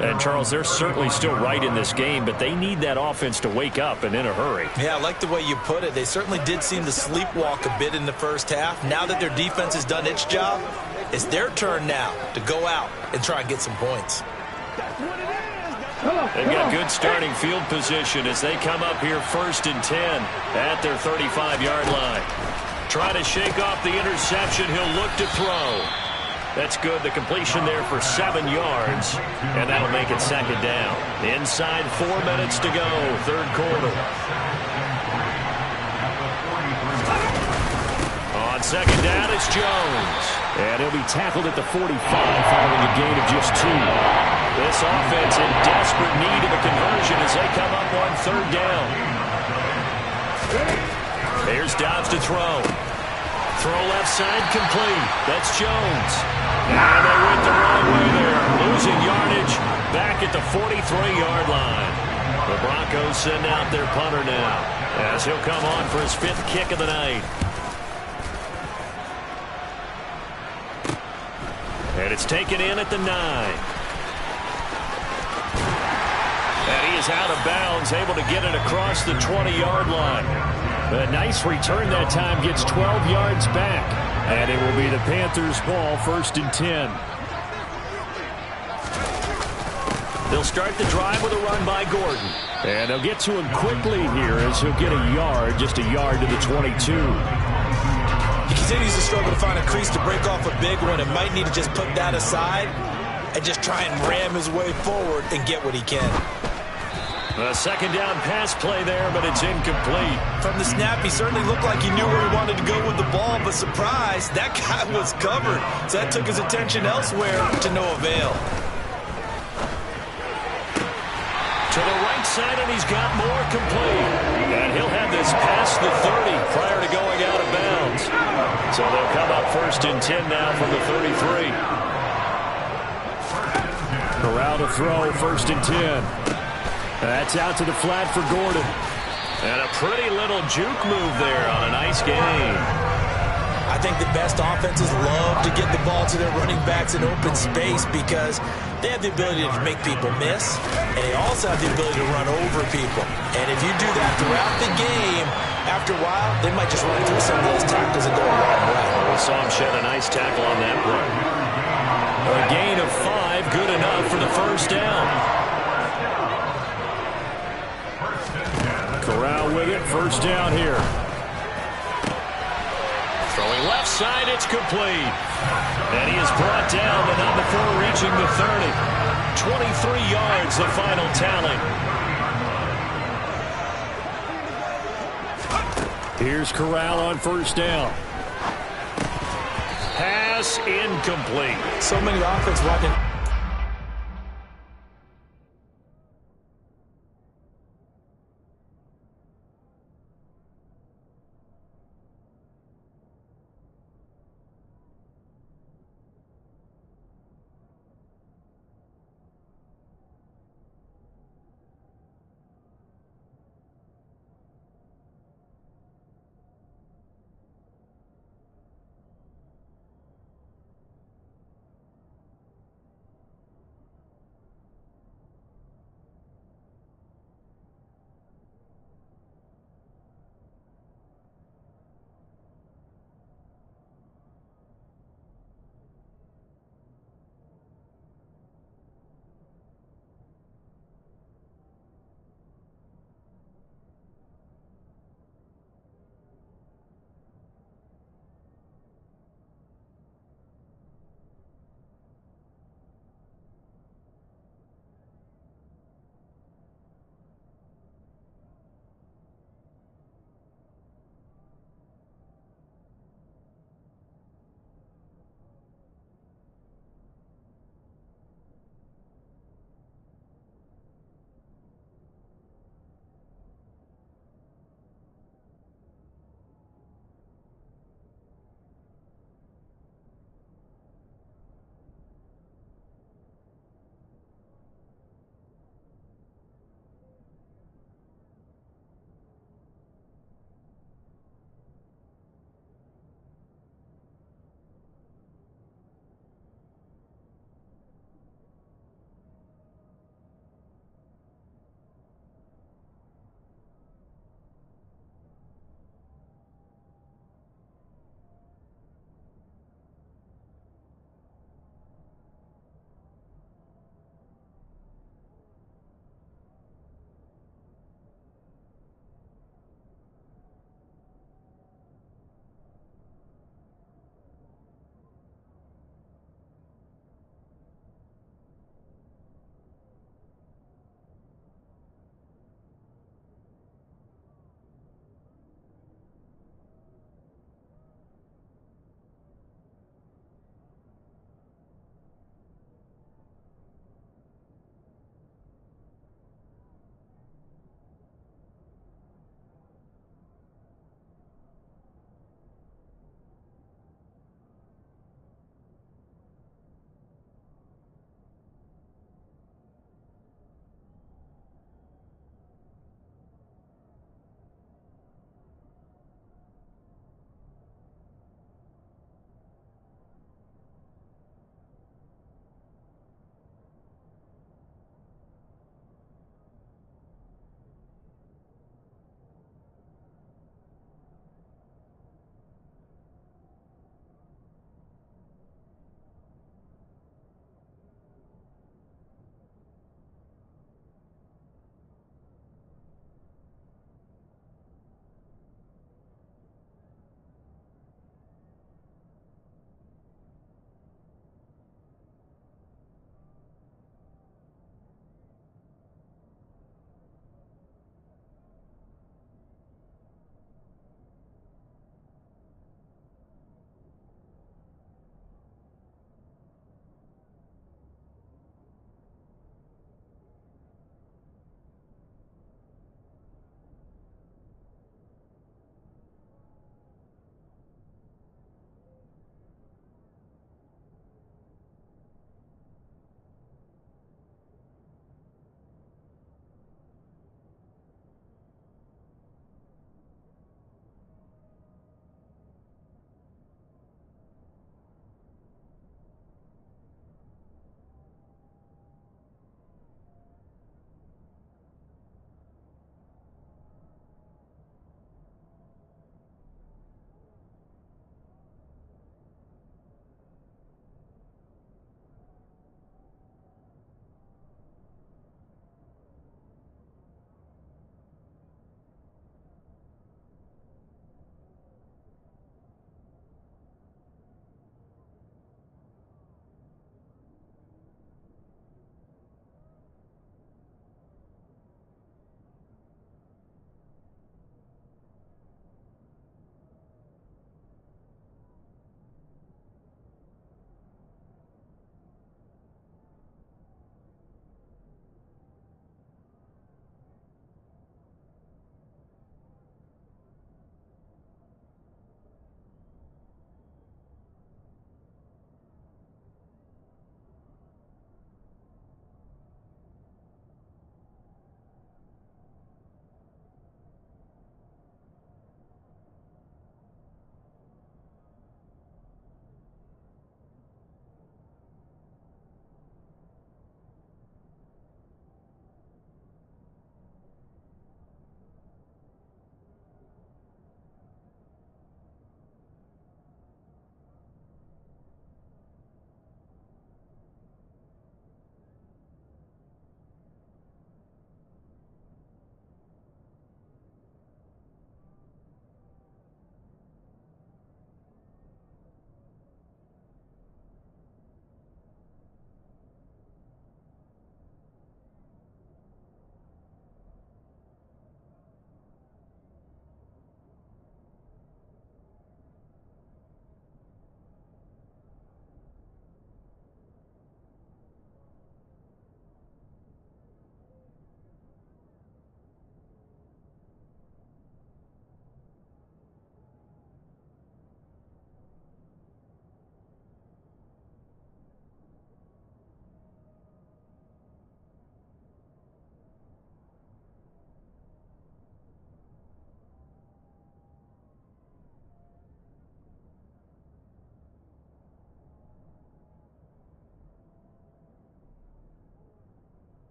And, Charles, they're certainly still right in this game, but they need that offense to wake up and in a hurry. Yeah, I like the way you put it. They certainly did seem to sleepwalk a bit in the first half. Now that their defense has done its job, it's their turn now to go out and try and get some points. They've got good starting field position as they come up here 1st and 10 at their 35-yard line. Try to shake off the interception. He'll look to throw. That's good. The completion there for 7 yards, and that'll make it 2nd down. Inside 4 minutes to go, 3rd quarter. On 2nd down, it's Jones. And he'll be tackled at the 45 following a gain of just 2. This offense in desperate need of a conversion as they come up on 3rd down. Here's Dobbs to throw. Throw left side complete. That's Jones. And they went the wrong way there. Losing yardage back at the 43-yard line. The Broncos send out their punter now as he'll come on for his 5th kick of the night. And it's taken in at the 9. And he is out of bounds, able to get it across the 20-yard line. A nice return that time, gets 12 yards back. And it will be the Panthers' ball, 1st and 10. They'll start the drive with a run by Gordon. And they'll get to him quickly here as he'll get a yard, just a yard to the 22. He continues to struggle to find a crease to break off a big one and might need to just put that aside and just try and ram his way forward and get what he can. A 2nd down pass play there, but it's incomplete. From the snap, he certainly looked like he knew where he wanted to go with the ball, but surprise, that guy was covered. So that took his attention elsewhere to no avail. To the right side, and he's got more complete. And he'll have this past the 30 prior to going out of bounds. So they'll come up 1st and 10 now from the 33. Corral to throw, 1st and 10. That's out to the flat for Gordon. And a pretty little juke move there on a nice game. I think the best offenses love to get the ball to their running backs in open space because they have the ability to make people miss, and they also have the ability to run over people. And if you do that throughout the game, after a while, they might just run through some of those tackles and go a long way. We saw him shed a nice tackle on that play. A gain of 5, good enough for the 1st down. Corral with it, 1st down here. Throwing left side, it's complete. And he is brought down, but not before reaching the 30. 23 yards, the final tally. Here's Corral on 1st down. Pass incomplete. So many offense walking.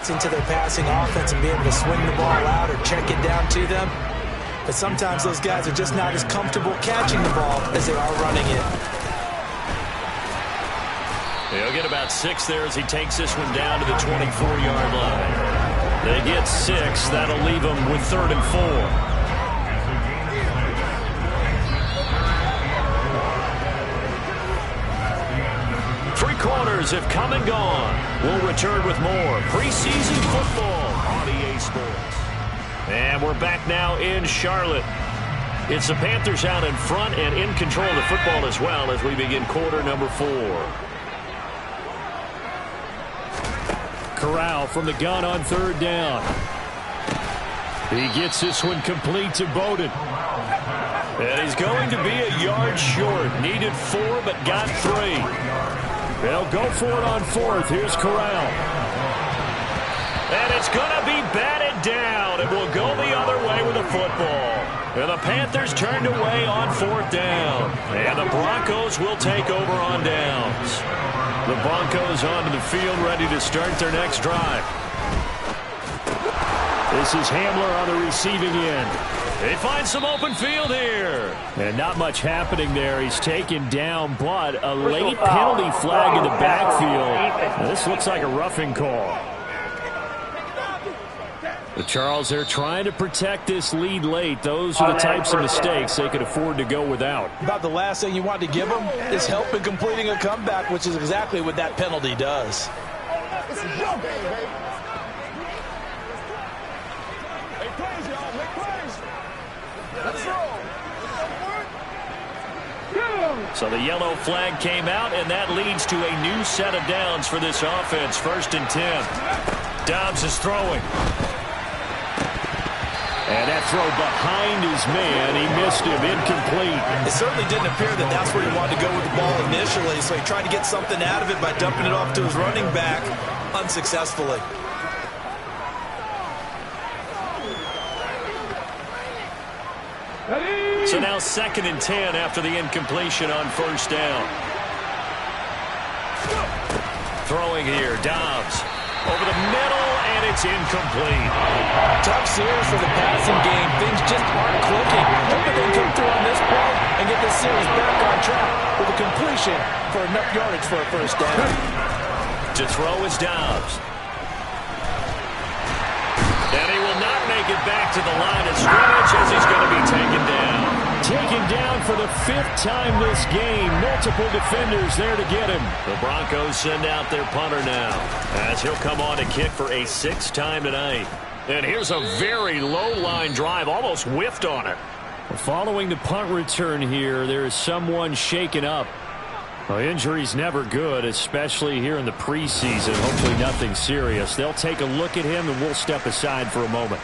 gets into their passing offense and be able to swing the ball out or check it down to them. But sometimes those guys are just not as comfortable catching the ball as they are running it. He'll get about 6 there as he takes this one down to the 24-yard line. They get 6. That'll leave them with 3rd and 4. Three quarters have come and gone. We'll return with more preseason football on EA Sports. And we're back now in Charlotte. It's the Panthers out in front and in control of the football as well as we begin quarter number 4. Corral from the gun on 3rd down. He gets this one complete to Bowden. And he's going to be a yard short. Needed 4 but got 3. They'll go for it on 4th. Here's Corral. And it's going to be batted down. It will go the other way with the football. And the Panthers turned away on 4th down. And the Broncos will take over on downs. The Broncos onto the field ready to start their next drive. This is Hamler on the receiving end. They find some open field here. And not much happening there. He's taken down, but a late penalty flag in the backfield. Now, this looks like a roughing call. The Charles, they're trying to protect this lead late. Those are the types of mistakes they could afford to go without. About the last thing you want to give them is help in completing a comeback, which is exactly what that penalty does. This is your game, baby. Make plays, y'all. Make plays. Let's roll. So the yellow flag came out, and that leads to a new set of downs for this offense. 1st and 10. Dobbs is throwing. And that throw behind his man, he missed him, incomplete. It certainly didn't appear that that's where he wanted to go with the ball initially, so he tried to get something out of it by dumping it off to his running back unsuccessfully. So now 2nd and 10 after the incompletion on 1st down. Throwing here, Dobbs. Over the middle, and it's incomplete. Tough series for the passing game. Things just aren't clicking. Hoping they can come through on this play and get this series back on track with a completion for enough yardage for a 1st down. To throw is Dobbs. And he will not make it back to the line of scrimmage as he's going to be taken down. Taken down for the 5th time this game. Multiple defenders there to get him. The Broncos send out their punter now as he'll come on to kick for a 6th time tonight. And here's a very low-line drive, almost whiffed on it. Following the punt return here, there is someone shaken up. Well, injury's never good, especially here in the preseason. Hopefully nothing serious. They'll take a look at him, and we'll step aside for a moment.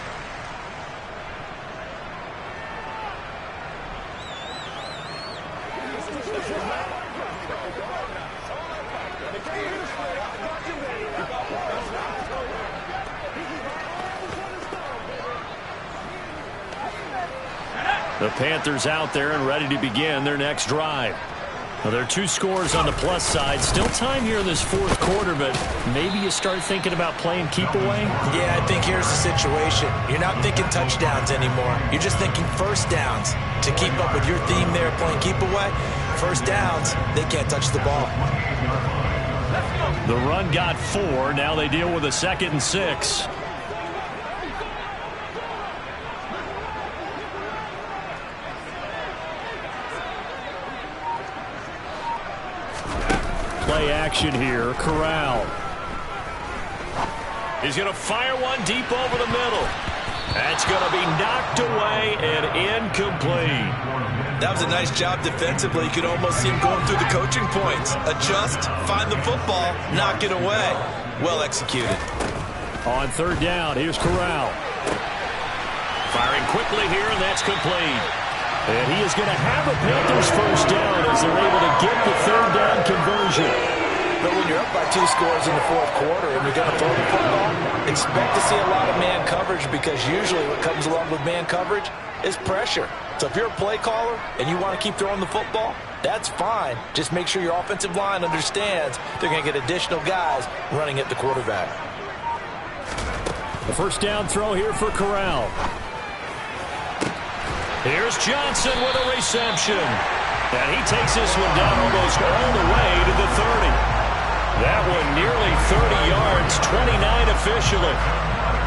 The Panthers out there and ready to begin their next drive. Well, there are 2 scores on the plus side. Still time here in this 4th quarter, but maybe you start thinking about playing keep away? Yeah, I think here's the situation. You're not thinking touchdowns anymore. You're just thinking 1st downs. To keep up with your theme there, playing keep away, 1st downs, they can't touch the ball. The run got 4. Now they deal with a 2nd and 6. Play action here. Corral. He's going to fire one deep over the middle. That's going to be knocked away and incomplete. That was a nice job defensively. You could almost see him going through the coaching points. Adjust, find the football, knock it away. Well executed. On 3rd down, here's Corral. Firing quickly here, and that's complete. And he is going to have a Panthers 1st down as they're able to get the 3rd down conversion. But when you're up by 2 scores in the 4th quarter and you're going to throw the football, expect to see a lot of man coverage because usually what comes along with man coverage is pressure. So if you're a play caller and you want to keep throwing the football, that's fine. Just make sure your offensive line understands they're going to get additional guys running at the quarterback. The first down throw here for Corral. Here's Johnson with a reception. And he takes this one down almost all the way to the 30. That one nearly 30 yards, 29 officially.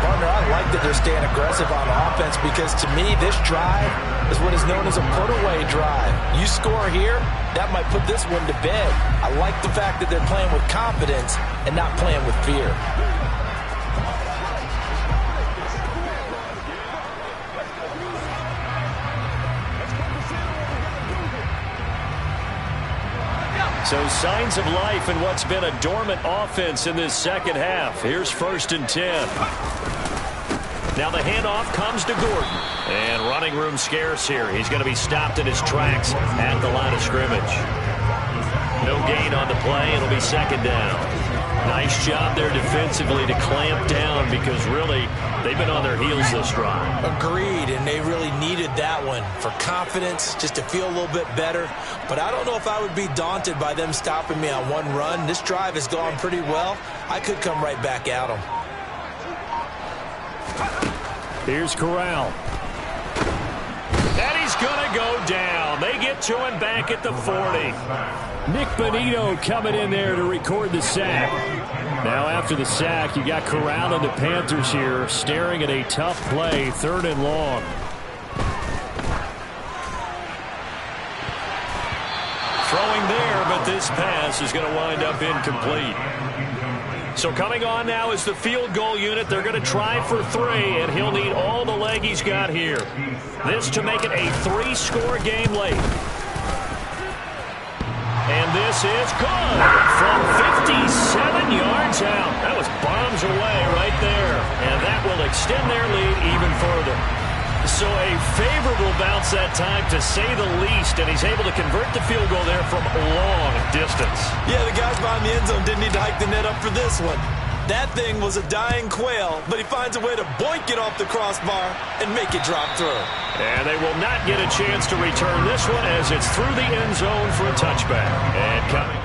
Partner, I like that they're staying aggressive on offense because to me this drive is what is known as a put-away drive. You score here, that might put this one to bed. I like the fact that they're playing with confidence and not playing with fear. So signs of life in what's been a dormant offense in this second half. Here's 1st and 10. Now the handoff comes to Gordon. And running room scarce here. He's going to be stopped in his tracks at the line of scrimmage. No gain on the play. It'll be 2nd down. Nice job there defensively to clamp down because really they've been on their heels this drive. Agreed, and they really needed that one for confidence, just to feel a little bit better. But I don't know if I would be daunted by them stopping me on one run. This drive has gone pretty well. I could come right back at them. Here's Corral. And he's going to go down. They get to him back at the 40. Nick Bonito coming in there to record the sack. Now after the sack, you got Corral and the Panthers here staring at a tough play, 3rd and long. Throwing there, but this pass is going to wind up incomplete. So coming on now is the field goal unit. They're going to try for 3, and he'll need all the leg he's got here. This to make it a 3-score game late. And this is good from 57 yards out. That was bombs away right there. And that will extend their lead even further. So a favorable bounce that time, to say the least. And he's able to convert the field goal there from long distance. Yeah, the guys behind the end zone didn't need to hike the net up for this one. That thing was a dying quail, but he finds a way to boink it off the crossbar and make it drop through. And they will not get a chance to return this one as it's through the end zone for a touchback. And coming.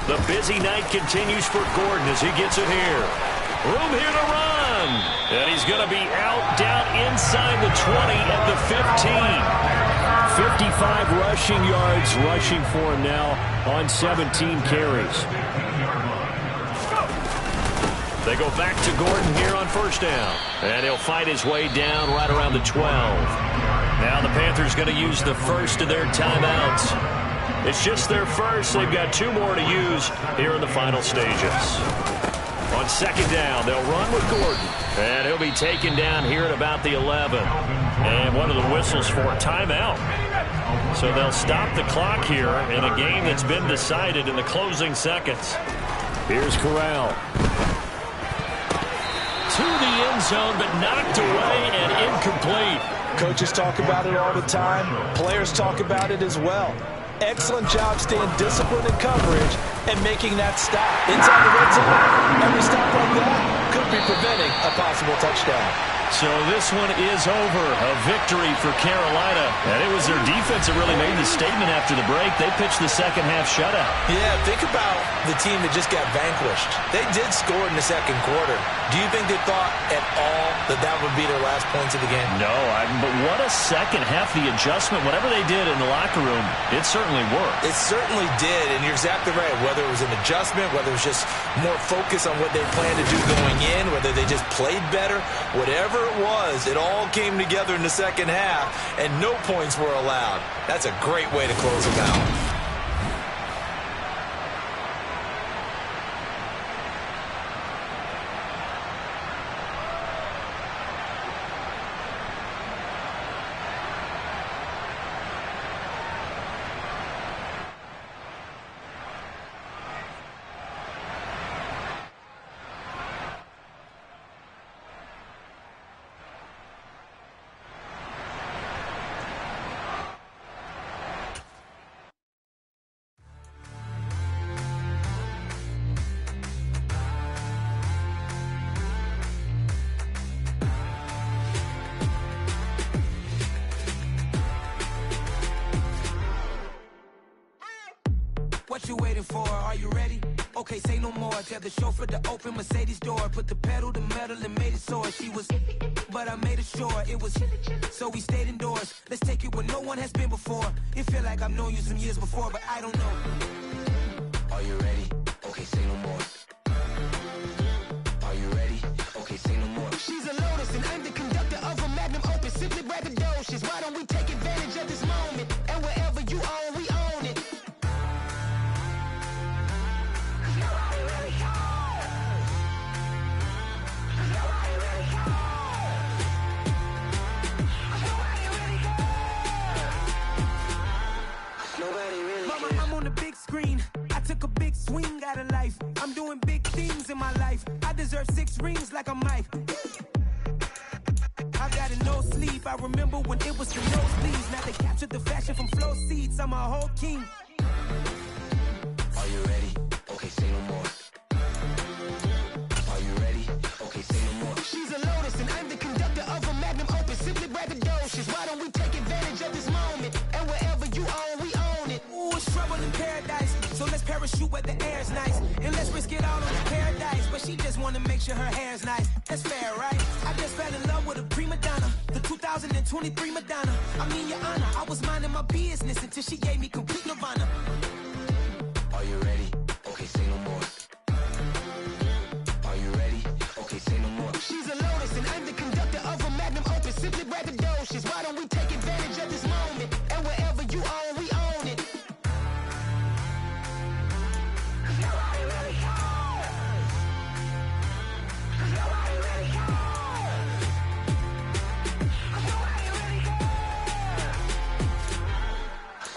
The busy night continues for Gordon as he gets it here. Room here to run. And he's going to be out down inside the 20 at the 15. 55 rushing yards rushing for him now on 17 carries. They go back to Gordon here on 1st down. And he'll fight his way down right around the 12. Now the Panthers going to use the first of their timeouts. It's just their first. They've got 2 more to use here in the final stages. On 2nd down, they'll run with Gordon. And he'll be taken down here at about the 11. And one of the whistles for a timeout. So they'll stop the clock here in a game that's been decided in the closing seconds. Here's Corral. To the end zone, but knocked away and incomplete. Coaches talk about it all the time. Players talk about it as well. Excellent job staying disciplined in coverage and making that stop inside the red zone. Every stop like that could be preventing a possible touchdown. So this one is over. A victory for Carolina. And it was their defense that really made the statement after the break. They pitched the second half shutout. Yeah, think about the team that just got vanquished. They did score in the second quarter. Do you think they thought at all that that would be their last points of the game? No, but what a second half. The adjustment, whatever they did in the locker room, it certainly worked. It certainly did, and you're exactly right. Whether it was an adjustment, whether it was just more focus on what they planned to do going in, whether they just played better, whatever it was, it all came together in the second half, and no points were allowed. That's a great way to close them out. you waiting for? Are you ready? Okay, say no more. Tell the chauffeur to open Mercedes door. Put the pedal to metal and made it soar. She was, but I made it sure it was. So we stayed indoors. Let's take it where no one has been before. It feel like I've known you some years before, but I don't know. Are you ready? Okay, say no more. Are you ready? Okay, say no more. She's a Lotus and I'm the conductor of a Magnum Opus. Simply braggadocious. Why don't we take advantage of this moment? And wherever you own, we own it. Mama, I'm on the big screen. I took a big swing out of life. I'm doing big things in my life. I deserve 6 rings like a Mike. I got a no sleep. I remember when it was the nosebleeds. Now they captured the fashion from flow seats. I'm a whole king. Are you ready? Okay, say no more. Are you ready? Okay, say no more. She's a Lotus and I'm the conductor of a Magnum Opus. Simply braggadocious. Why don't we take advantage of this moment? And wherever you own, we own it. Ooh, it's trouble in paradise. So let's parachute where the air's nice. And let's risk it all on the paradise. But she just wanna make sure her hair's nice. That's fair, right? I just fell in love with a prima donna. The 2023 Madonna. I mean, your honor, I was minding my business until she gave me complete nirvana. Are you ready? Okay, say no more. Are you ready? Okay, say no more. She's a Lotus and I'm the conductor of a Magnum Opus. Simply braggadocious. Why don't we take advantage of this moment? And wherever you own, we own it. Nobody really cares. Nobody really cares. Nobody really cares.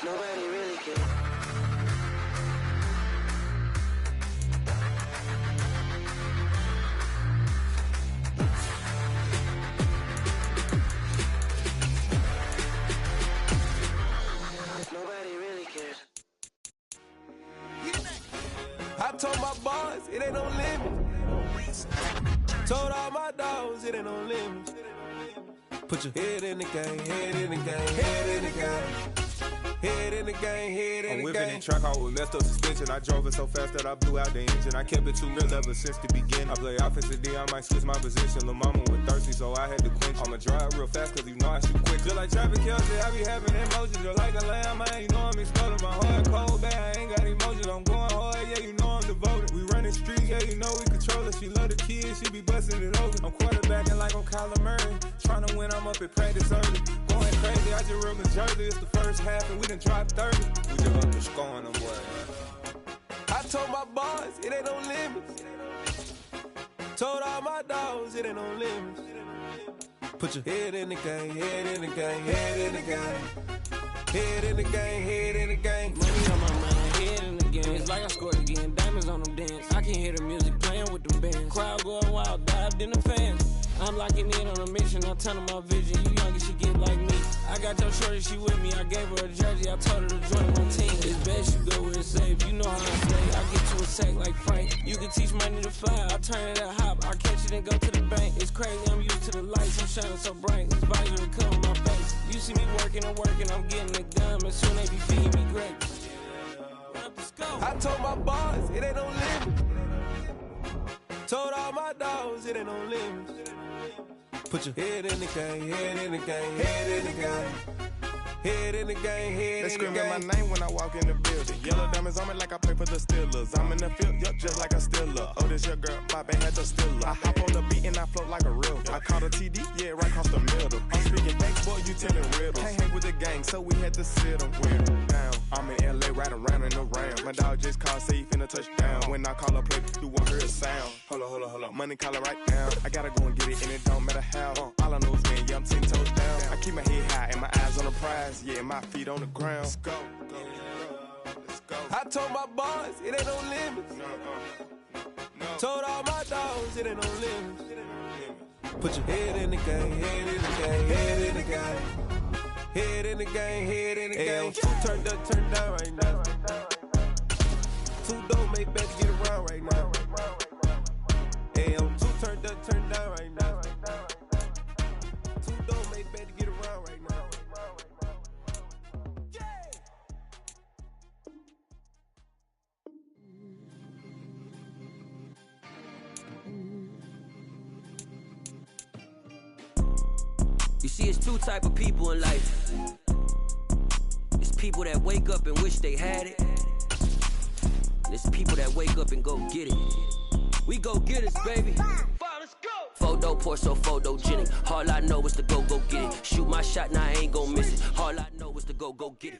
Nobody really cares. Nobody really cares. I told my boys it ain't no limit. Told all my dogs it ain't no limit. Put your head in the game, head in the game, head in the game. Head in the game, head in the game. I'm whipping in track out with messed up suspension. I drove it so fast that I blew out the engine. I kept it too real ever since the beginning. I play offensive D, I might switch my position. Lil' mama was thirsty, so I had to quench. I'ma drive real fast, cause you know I shoot quick. Just like Travis Kelce, I be having emotions. Just like a lamb, man, you know I'm exploding. My heart cold, bad, I ain't got emotions. I'm going hard, yeah, you know I'm devoted. We running streets, yeah, you know we control it. She love the kids, she be busting it over. I'm quarterbacking like I'm Kyler Murray. Trying to win, I'm up at practice early. Going crazy, I just rode my jersey. It's the first half, and we done dropped 30. We just up to scoring them, boy. I told my boys it ain't no limits. Told all my dogs it ain't no limits. Put your head in the game, head in the game, head in the game. Head in the game, head in the game. Money on my mind, head in the game. It's like I scored again, diamonds on them dance. I can hear the music playing with them bands. Crowd going wild, dived in the fans. I'm locking in on a mission, I tell her my vision. You young and she get like me. I got your shorty, she with me. I gave her a jersey, I told her to join my team. It's best you go where it's safe, you know how I play. I get to a sack like Frank. You can teach money to fly, I turn it at hop. I catch it and go to the bank. It's crazy, I'm used to the lights, I'm shining so bright. This visor to cover my face. You see me working and working, I'm getting it done. And soon they be feeding me great. I told my boys it ain't no limit. Told all my dogs it ain't no limit. Put your head in the game, head in the game, head in the game. Head in the game, head in the game. They screaming my name when I walk in the building. Yellow diamonds on me like I play for the Steelers. I'm in the field, yup, just like a Steeler. Oh, this your girl, my band had the Steeler. I hop on the beat and I float like a real. I caught a TD, yeah, right across the middle. I'm speaking thanks, boy, you telling riddles. Can't hang with the gang, so we had to sit them down. I'm in LA, riding around in the ram. My dog just called, say he finna touchdown. When I call a play, you won't hear a sound. Hold up, money calling right now. I gotta go and get it, and it don't matter how. All I know is, man, yeah, I'm 10 toes down. I keep my head high and my eyes on the prize. Yeah, my feet on the ground. Let's go. I told my boys it ain't no limits. Told all my dogs it ain't no limits. Put your head in the game, head in the game, head in the game. Head in the game, head in the game. Turned up, turned down right now. Too dope, make better get around right now. Hey, I'm too turned up, turned down right now. Too dope, make better get around right now. You see, it's two type of people in life. It's people that wake up and wish they had it. And it's people that wake up and go get it. We go get it, baby. Let's go. Photo pour so photogenic. All I know is to go get it. Shoot my shot, now I ain't gon' miss it. All I know is to go get it.